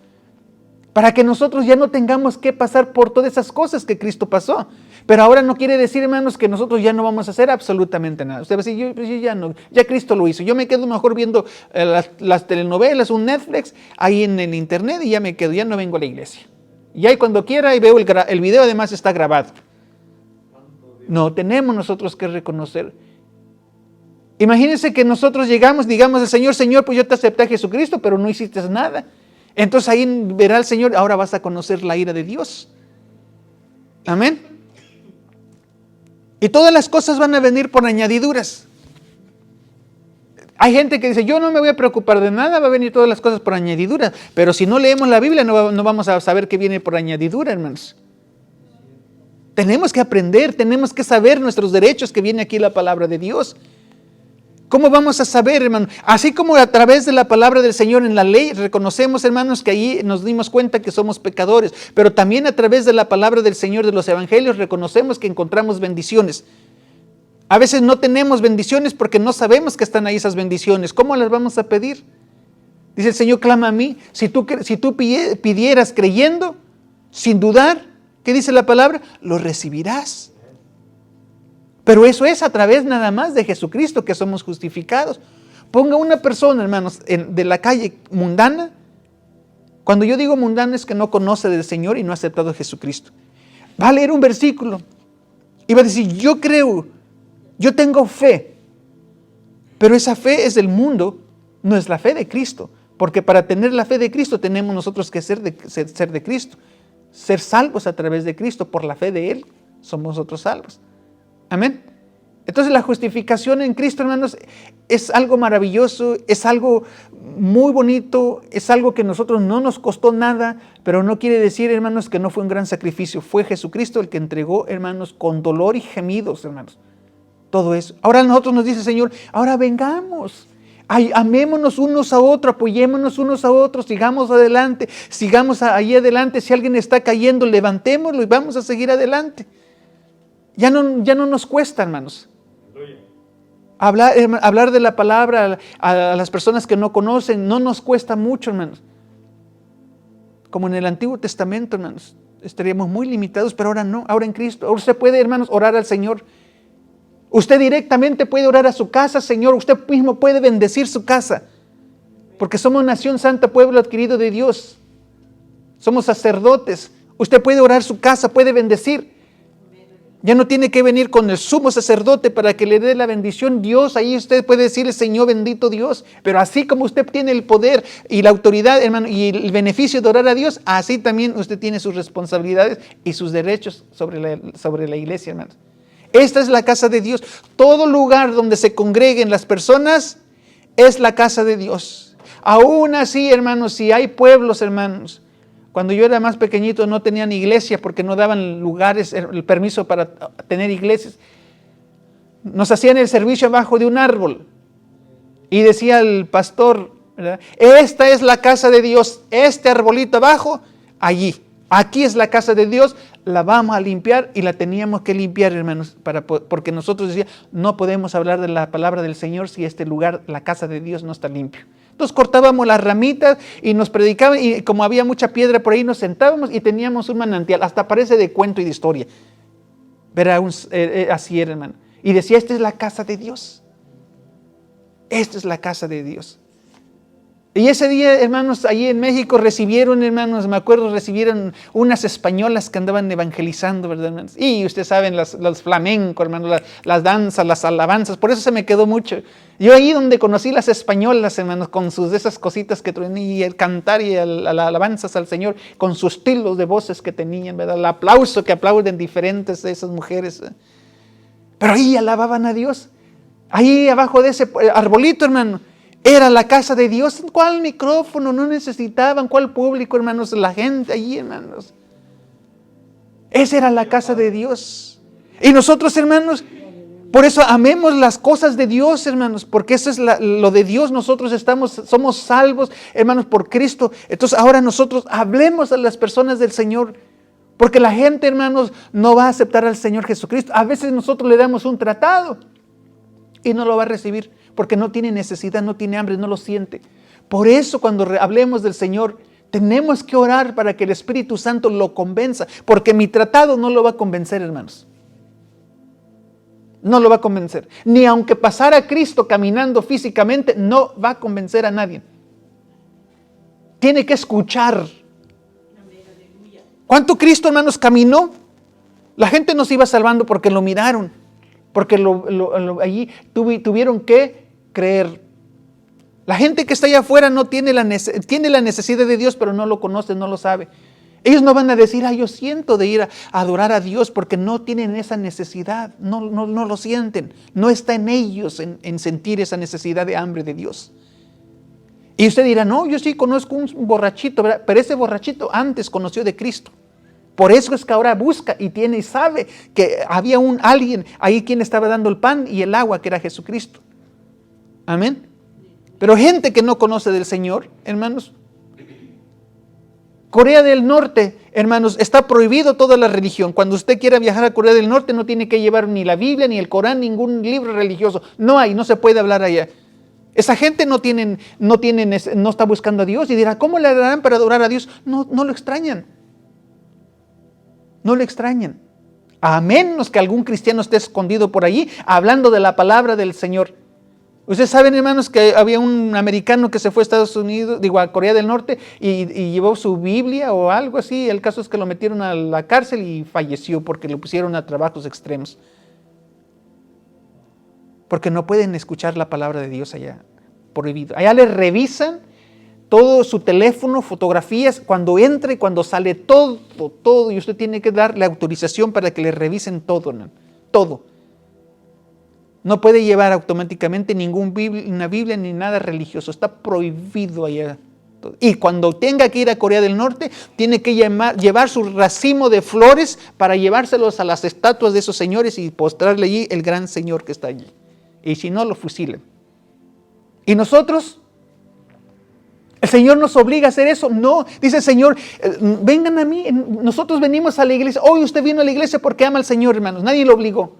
Para que nosotros ya no tengamos que pasar por todas esas cosas que Cristo pasó. Pero ahora no quiere decir, hermanos, que nosotros ya no vamos a hacer absolutamente nada. Usted va a decir: yo ya no, ya Cristo lo hizo. Yo me quedo mejor viendo las telenovelas, un Netflix, ahí en el internet, y ya me quedo, ya no vengo a la iglesia. Y ahí cuando quiera y veo el video, además está grabado. No, tenemos nosotros que reconocer. Imagínense que nosotros llegamos, digamos al Señor: Señor, pues yo te acepté a Jesucristo, pero no hiciste nada. Entonces ahí verá el Señor: ahora vas a conocer la ira de Dios. Amén. Y todas las cosas van a venir por añadiduras. Hay gente que dice: yo no me voy a preocupar de nada, va a venir todas las cosas por añadidura. Pero si no leemos la Biblia no vamos a saber qué viene por añadidura, hermanos. Tenemos que aprender, tenemos que saber nuestros derechos, que viene aquí la palabra de Dios. ¿Cómo vamos a saber, hermano? Así como a través de la palabra del Señor en la ley reconocemos, hermanos, que allí nos dimos cuenta que somos pecadores, pero también a través de la palabra del Señor de los evangelios reconocemos que encontramos bendiciones. A veces no tenemos bendiciones porque no sabemos que están ahí esas bendiciones. ¿Cómo las vamos a pedir? Dice el Señor: clama a mí. Si tú pidieras creyendo, sin dudar, ¿qué dice la palabra? Lo recibirás. Pero eso es a través nada más de Jesucristo que somos justificados. Ponga una persona, hermanos, de la calle mundana. Cuando yo digo mundana es que no conoce del Señor y no ha aceptado a Jesucristo. Va a leer un versículo y va a decir: yo creo, yo tengo fe. Pero esa fe es del mundo, no es la fe de Cristo. Porque para tener la fe de Cristo tenemos nosotros que ser de Cristo. Ser salvos a través de Cristo, por la fe de Él somos nosotros salvos. Amén. Entonces la justificación en Cristo, hermanos, es algo maravilloso, es algo muy bonito, es algo que a nosotros no nos costó nada, pero no quiere decir, hermanos, que no fue un gran sacrificio. Fue Jesucristo el que entregó, hermanos, con dolor y gemidos, hermanos, todo eso. Ahora nosotros nos dice el Señor: ahora vengamos, amémonos unos a otros, apoyémonos unos a otros, sigamos adelante, sigamos ahí adelante. Si alguien está cayendo, levantémoslo y vamos a seguir adelante. Ya no nos cuesta, hermanos. Hablar de la palabra a las personas que no conocen no nos cuesta mucho, hermanos. Como en el Antiguo Testamento, hermanos, estaríamos muy limitados, pero ahora no, ahora en Cristo. Ahora usted puede, hermanos, orar al Señor. Usted directamente puede orar a su casa, Señor. Usted mismo puede bendecir su casa, porque somos nación santa, pueblo adquirido de Dios. Somos sacerdotes. Usted puede orar su casa, puede bendecir. Ya no tiene que venir con el sumo sacerdote para que le dé la bendición. Dios, ahí usted puede decirle: Señor, bendito Dios. Pero así como usted tiene el poder y la autoridad, hermano, y el beneficio de orar a Dios, así también usted tiene sus responsabilidades y sus derechos sobre la iglesia, hermanos. Esta es la casa de Dios. Todo lugar donde se congreguen las personas es la casa de Dios. Aún así, hermanos, si hay pueblos, hermanos, cuando yo era más pequeñito no tenían iglesia porque no daban lugares, el permiso para tener iglesias. Nos hacían el servicio abajo de un árbol. Y decía el pastor, ¿verdad? Esta es la casa de Dios, este arbolito abajo, allí. Aquí es la casa de Dios, la vamos a limpiar, y la teníamos que limpiar, hermanos, porque nosotros decíamos: no podemos hablar de la palabra del Señor si este lugar, la casa de Dios, no está limpio. Entonces cortábamos las ramitas y nos predicaban, y como había mucha piedra por ahí nos sentábamos y teníamos un manantial, hasta parece de cuento y de historia. ver a así, hermano. Y decía, esta es la casa de Dios. Esta es la casa de Dios. Y ese día, hermanos, allí en México recibieron, hermanos, me acuerdo, recibieron unas españolas que andaban evangelizando, ¿verdad, hermanos? Y ustedes saben, los flamencos, hermanos, las danzas, las alabanzas, por eso se me quedó mucho. Yo ahí donde conocí las españolas, hermanos, con sus esas cositas que traían, y el cantar y las alabanzas al Señor, con sus estilos de voces que tenían, ¿verdad? El aplauso que aplauden diferentes de esas mujeres. Pero ahí alababan a Dios. Ahí abajo de ese arbolito, hermano, era la casa de Dios. ¿Cuál micrófono? No necesitaban. ¿Cuál público, hermanos? La gente allí, hermanos. Esa era la casa de Dios. Y nosotros, hermanos, por eso amemos las cosas de Dios, hermanos, porque eso es lo de Dios. Nosotros somos salvos, hermanos, por Cristo. Entonces ahora nosotros hablemos a las personas del Señor, porque la gente, hermanos, no va a aceptar al Señor Jesucristo. A veces nosotros le damos un tratado y no lo va a recibir, porque no tiene necesidad, no tiene hambre, no lo siente. Por eso cuando hablemos del Señor, tenemos que orar para que el Espíritu Santo lo convenza, porque mi tratado no lo va a convencer, hermanos. No lo va a convencer. Ni aunque pasara Cristo caminando físicamente, no va a convencer a nadie. Tiene que escuchar. ¿Cuánto Cristo, hermanos, caminó? La gente no se iba salvando porque lo miraron, porque allí tuvieron que creer. La gente que está allá afuera no tiene la necesidad de Dios, pero no lo conoce, no lo sabe. Ellos no van a decir, yo siento de ir a adorar a Dios, porque no tienen esa necesidad, no lo sienten. No está en ellos en sentir esa necesidad de hambre de Dios. Y usted dirá, no, yo sí conozco un borrachito, ¿verdad? Pero ese borrachito antes conoció de Cristo. Por eso es que ahora busca y tiene y sabe que había alguien ahí quien estaba dando el pan y el agua, que era Jesucristo. Amén. Pero gente que no conoce del Señor, hermanos. Corea del Norte, hermanos, está prohibido toda la religión. Cuando usted quiera viajar a Corea del Norte no tiene que llevar ni la Biblia, ni el Corán, ningún libro religioso. No se puede hablar allá. Esa gente no está buscando a Dios y dirá, ¿cómo le harán para adorar a Dios? No lo extrañan. No le extrañan. A menos que algún cristiano esté escondido por allí hablando de la palabra del Señor. Ustedes saben, hermanos, que había un americano que se fue a Estados Unidos, a Corea del Norte, y llevó su Biblia o algo así. El caso es que lo metieron a la cárcel y falleció porque lo pusieron a trabajos extremos. Porque no pueden escuchar la palabra de Dios allá. Prohibido. Allá les revisan todo su teléfono, fotografías, cuando entra y cuando sale, todo, y usted tiene que darle autorización para que le revisen todo, ¿no? Todo. No puede llevar automáticamente una Biblia ni nada religioso, está prohibido allá. Y cuando tenga que ir a Corea del Norte, tiene que llevar su racimo de flores para llevárselos a las estatuas de esos señores y postrarle allí el gran Señor que está allí. Y si no, lo fusilen. ¿Y nosotros? ¿El Señor nos obliga a hacer eso? No, dice el Señor, vengan a mí, nosotros venimos a la iglesia. Hoy usted vino a la iglesia porque ama al Señor, hermanos, nadie lo obligó.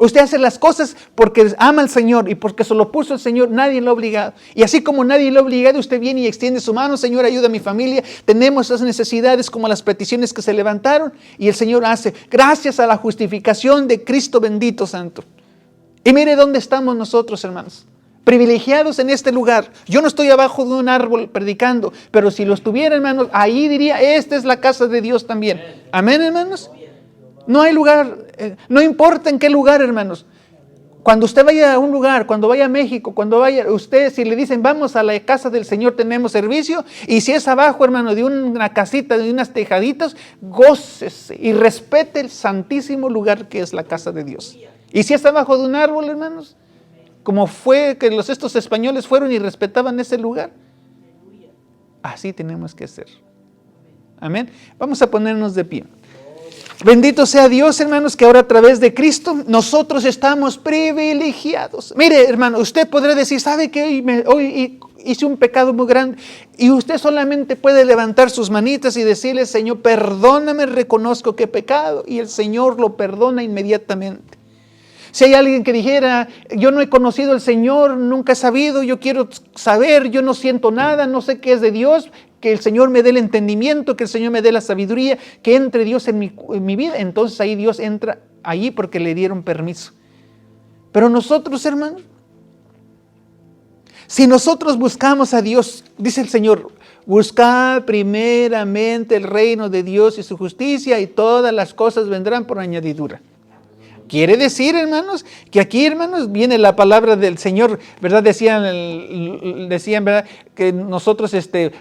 Usted hace las cosas porque ama al Señor y porque se lo puso el Señor, nadie lo ha obligado. Y así como nadie lo ha obligado, usted viene y extiende su mano, Señor, ayuda a mi familia. Tenemos esas necesidades como las peticiones que se levantaron y el Señor hace, gracias a la justificación de Cristo bendito santo. Y mire dónde estamos nosotros, hermanos. Privilegiados en este lugar. Yo no estoy abajo de un árbol predicando, pero si lo estuviera, hermanos, ahí diría, esta es la casa de Dios también. Amén, hermanos. No hay lugar, no importa en qué lugar, hermanos. Cuando usted vaya a un lugar, cuando vaya a México, cuando vaya usted, si le dicen vamos a la casa del Señor, tenemos servicio, y si es abajo, hermano, de una casita, de unas tejaditas, gócese y respete el santísimo lugar que es la casa de Dios. Y si es abajo de un árbol, hermanos, como fue que estos españoles fueron y respetaban ese lugar, así tenemos que ser. Amén. Vamos a ponernos de pie. Bendito sea Dios, hermanos, que ahora a través de Cristo nosotros estamos privilegiados. Mire, hermano, usted podrá decir, ¿sabe que hoy hice un pecado muy grande? Y usted solamente puede levantar sus manitas y decirle, Señor, perdóname, reconozco que he pecado, y el Señor lo perdona inmediatamente. Si hay alguien que dijera, yo no he conocido al Señor, nunca he sabido, yo quiero saber, yo no siento nada, no sé qué es de Dios, que el Señor me dé el entendimiento, que el Señor me dé la sabiduría, que entre Dios en mi vida. Entonces ahí Dios entra allí porque le dieron permiso. Pero nosotros, hermanos, si nosotros buscamos a Dios, dice el Señor, buscad primeramente el reino de Dios y su justicia y todas las cosas vendrán por añadidura. Quiere decir, hermanos, que aquí, hermanos, viene la palabra del Señor, ¿verdad? Decían, ¿verdad? Que nosotros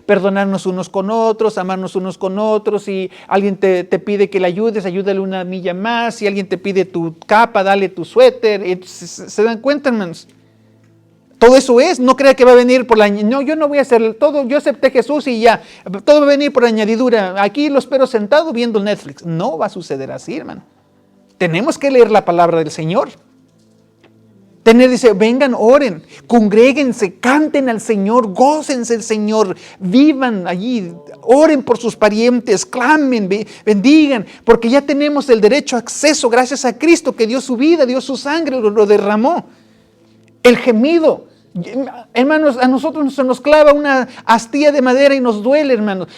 perdonarnos unos con otros, amarnos unos con otros. Si alguien te pide que le ayudes, ayúdale una milla más. Si alguien te pide tu capa, dale tu suéter. ¿Se dan cuenta, hermanos? Todo eso es, no crea que va a venir por la... No, yo no voy a hacer todo, yo acepté a Jesús y ya, todo va a venir por añadidura. Aquí lo espero sentado viendo Netflix. No va a suceder así, hermano. Tenemos que leer la palabra del Señor. Dice, vengan, oren, congréguense, canten al Señor, gócense el Señor, vivan allí, oren por sus parientes, clamen, bendigan, porque ya tenemos el derecho a acceso gracias a Cristo que dio su vida, dio su sangre, lo derramó. El gemido, hermanos, a nosotros se nos clava una astilla de madera y nos duele, hermanos.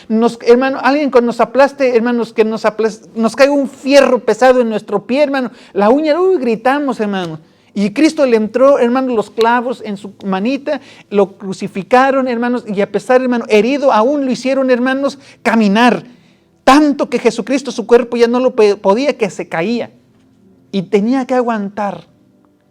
Alguien que nos aplaste, hermanos, que nos caiga un fierro pesado en nuestro pie, hermano. La uña, gritamos, hermano. Y Cristo le entró, hermanos, los clavos en su manita, lo crucificaron, hermanos, y a pesar, hermano, herido, aún lo hicieron, hermanos, caminar. Tanto que Jesucristo, su cuerpo ya no lo podía, que se caía. Y tenía que aguantar.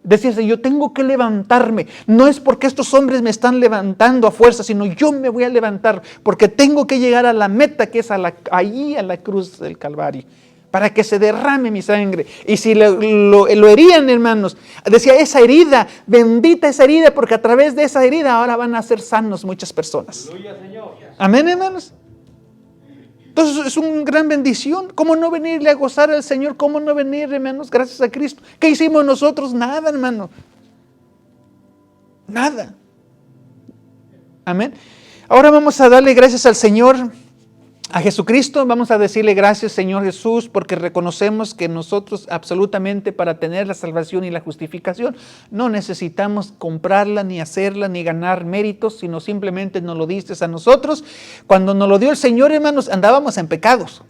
Decirse, yo tengo que levantarme. No es porque estos hombres me están levantando a fuerza, sino yo me voy a levantar porque tengo que llegar a la meta que es allí a la cruz del Calvario, para que se derrame mi sangre. Y si lo herían, hermanos, decía, esa herida, bendita esa herida, porque a través de esa herida ahora van a ser sanos muchas personas. Aleluya, Señor. Amén, hermanos. Entonces es una gran bendición. ¿Cómo no venirle a gozar al Señor? ¿Cómo no venir, hermanos, gracias a Cristo? ¿Qué hicimos nosotros? Nada, hermano. Nada. Amén. Ahora vamos a darle gracias al Señor, a Jesucristo. Vamos a decirle gracias, Señor Jesús, porque reconocemos que nosotros absolutamente para tener la salvación y la justificación no necesitamos comprarla, ni hacerla, ni ganar méritos, sino simplemente nos lo diste a nosotros. Cuando nos lo dio el Señor, hermanos, andábamos en pecados.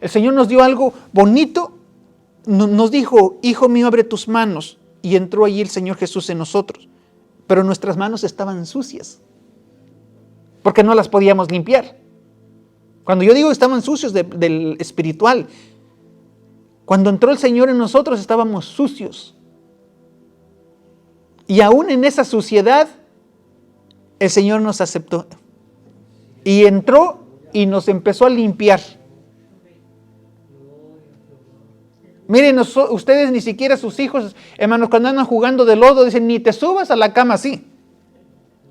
El Señor nos dio algo bonito, nos dijo, hijo mío, abre tus manos. Y entró allí el Señor Jesús en nosotros. Pero nuestras manos estaban sucias, porque no las podíamos limpiar. Cuando yo digo que estaban sucios del espiritual, cuando entró el Señor en nosotros estábamos sucios. Y aún en esa suciedad, el Señor nos aceptó. Y entró y nos empezó a limpiar. Miren, ustedes ni siquiera sus hijos, hermanos, cuando andan jugando de lodo, dicen, ni te subas a la cama así.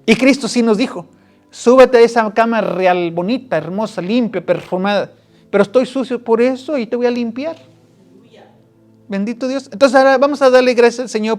Y Cristo sí nos dijo, súbete a esa cama real, bonita, hermosa, limpia, perfumada. Pero estoy sucio por eso y te voy a limpiar. Bendito Dios. Entonces ahora vamos a darle gracias al Señor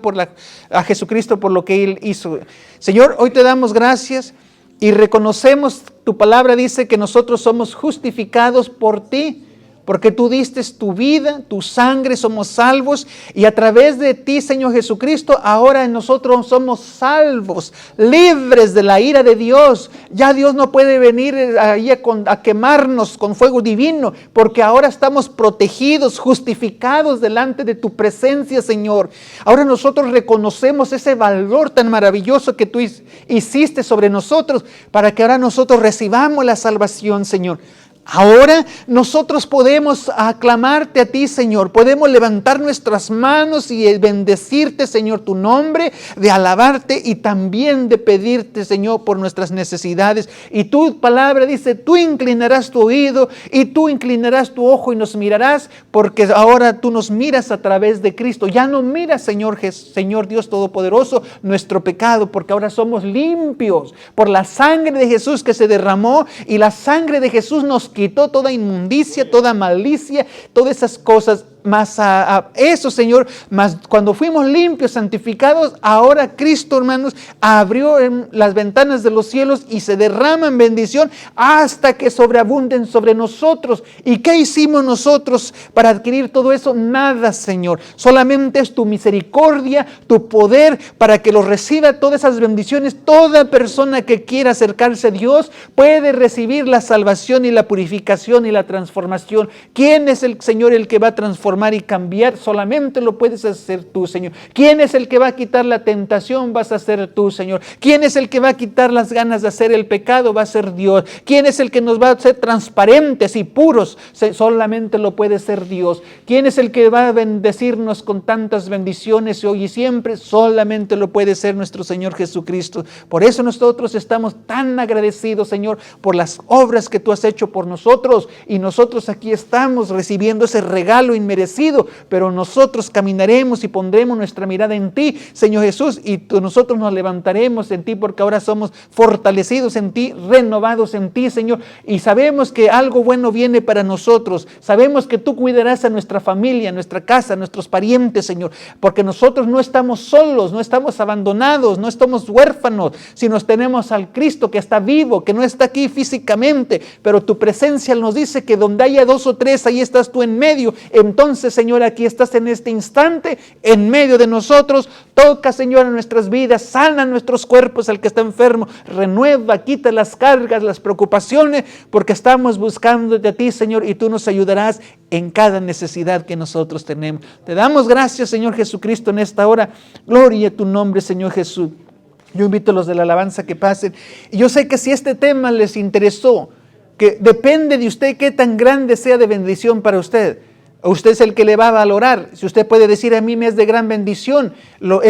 a Jesucristo por lo que Él hizo. Señor, hoy te damos gracias y reconocemos, tu palabra dice que nosotros somos justificados por ti. Porque tú diste tu vida, tu sangre, somos salvos. Y a través de ti, Señor Jesucristo, ahora nosotros somos salvos, libres de la ira de Dios. Ya Dios no puede venir ahí a quemarnos con fuego divino, porque ahora estamos protegidos, justificados delante de tu presencia, Señor. Ahora nosotros reconocemos ese valor tan maravilloso que tú hiciste sobre nosotros, para que ahora nosotros recibamos la salvación, Señor. Ahora nosotros podemos aclamarte a ti, Señor. Podemos levantar nuestras manos y bendecirte, Señor, tu nombre, de alabarte y también de pedirte, Señor, por nuestras necesidades. Y tu palabra dice, tú inclinarás tu oído y tú inclinarás tu ojo y nos mirarás, porque ahora tú nos miras a través de Cristo. Ya no miras, Señor Dios Todopoderoso, nuestro pecado, porque ahora somos limpios por la sangre de Jesús que se derramó, y la sangre de Jesús nos quitó toda inmundicia, toda malicia, todas esas cosas. eso, Señor, más cuando fuimos limpios, santificados, ahora Cristo, hermanos, abrió las ventanas de los cielos y se derraman bendición hasta que sobreabunden sobre nosotros. ¿Y qué hicimos nosotros para adquirir todo eso? Nada, Señor. Solamente es tu misericordia, tu poder para que los reciba todas esas bendiciones. Toda persona que quiera acercarse a Dios puede recibir la salvación y la purificación y la transformación. ¿Quién es el Señor el que va a transformar y cambiar? Solamente lo puedes hacer tú, Señor. ¿Quién es el que va a quitar la tentación? Vas a ser tú, Señor. ¿Quién es el que va a quitar las ganas de hacer el pecado? Va a ser Dios. ¿Quién es el que nos va a hacer transparentes y puros? Solamente lo puede ser Dios. ¿Quién es el que va a bendecirnos con tantas bendiciones hoy y siempre? Solamente lo puede ser nuestro Señor Jesucristo. Por eso nosotros estamos tan agradecidos, Señor, por las obras que tú has hecho por nosotros, y nosotros aquí estamos recibiendo ese regalo inmerecido, pero nosotros caminaremos y pondremos nuestra mirada en ti, Señor Jesús, y nosotros nos levantaremos en ti, porque ahora somos fortalecidos en ti, renovados en ti, Señor, y sabemos que algo bueno viene para nosotros. Sabemos que tú cuidarás a nuestra familia, a nuestra casa, a nuestros parientes, Señor, porque nosotros no estamos solos, no estamos abandonados, no estamos huérfanos, sino tenemos al Cristo que está vivo, que no está aquí físicamente, pero tu presencia nos dice que donde haya 2 o 3, ahí estás tú en medio. Entonces, Señor, aquí estás en este instante, en medio de nosotros. Toca, Señor, en nuestras vidas, sana nuestros cuerpos al que está enfermo, renueva, quita las cargas, las preocupaciones, porque estamos buscando de ti, Señor, y tú nos ayudarás en cada necesidad que nosotros tenemos. Te damos gracias, Señor Jesucristo, en esta hora. Gloria a tu nombre, Señor Jesús. Yo invito a los de la alabanza que pasen. Y yo sé que si este tema les interesó, que depende de usted qué tan grande sea de bendición para usted. Usted es el que le va a valorar. Si usted puede decir, a mí me es de gran bendición,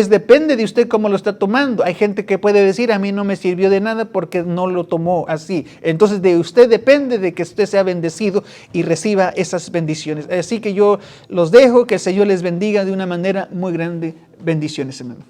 depende de usted cómo lo está tomando. Hay gente que puede decir, a mí no me sirvió de nada porque no lo tomó así. Entonces de usted depende de que usted sea bendecido y reciba esas bendiciones. Así que yo los dejo, que el Señor les bendiga de una manera muy grande. Bendiciones, hermano.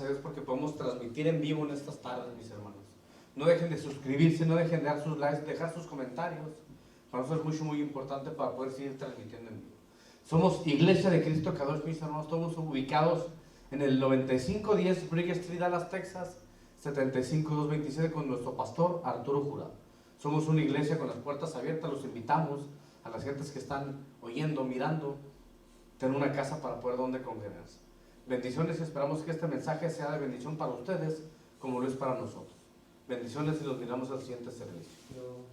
a Dios porque podemos transmitir en vivo en estas tardes, mis hermanos. No dejen de suscribirse, no dejen de dar sus likes, dejar sus comentarios. Para nosotros es muy importante para poder seguir transmitiendo en vivo. Somos Iglesia de Cristo Kadosh, mis hermanos. Estamos ubicados en el 9510 Brick Street, Dallas, Texas, 75227 con nuestro pastor Arturo Jurado. Somos una iglesia con las puertas abiertas. Los invitamos a las gentes que están oyendo, mirando, tener una casa para poder donde congregarse. Bendiciones y esperamos que este mensaje sea de bendición para ustedes como lo es para nosotros. Bendiciones y los miramos al siguiente servicio.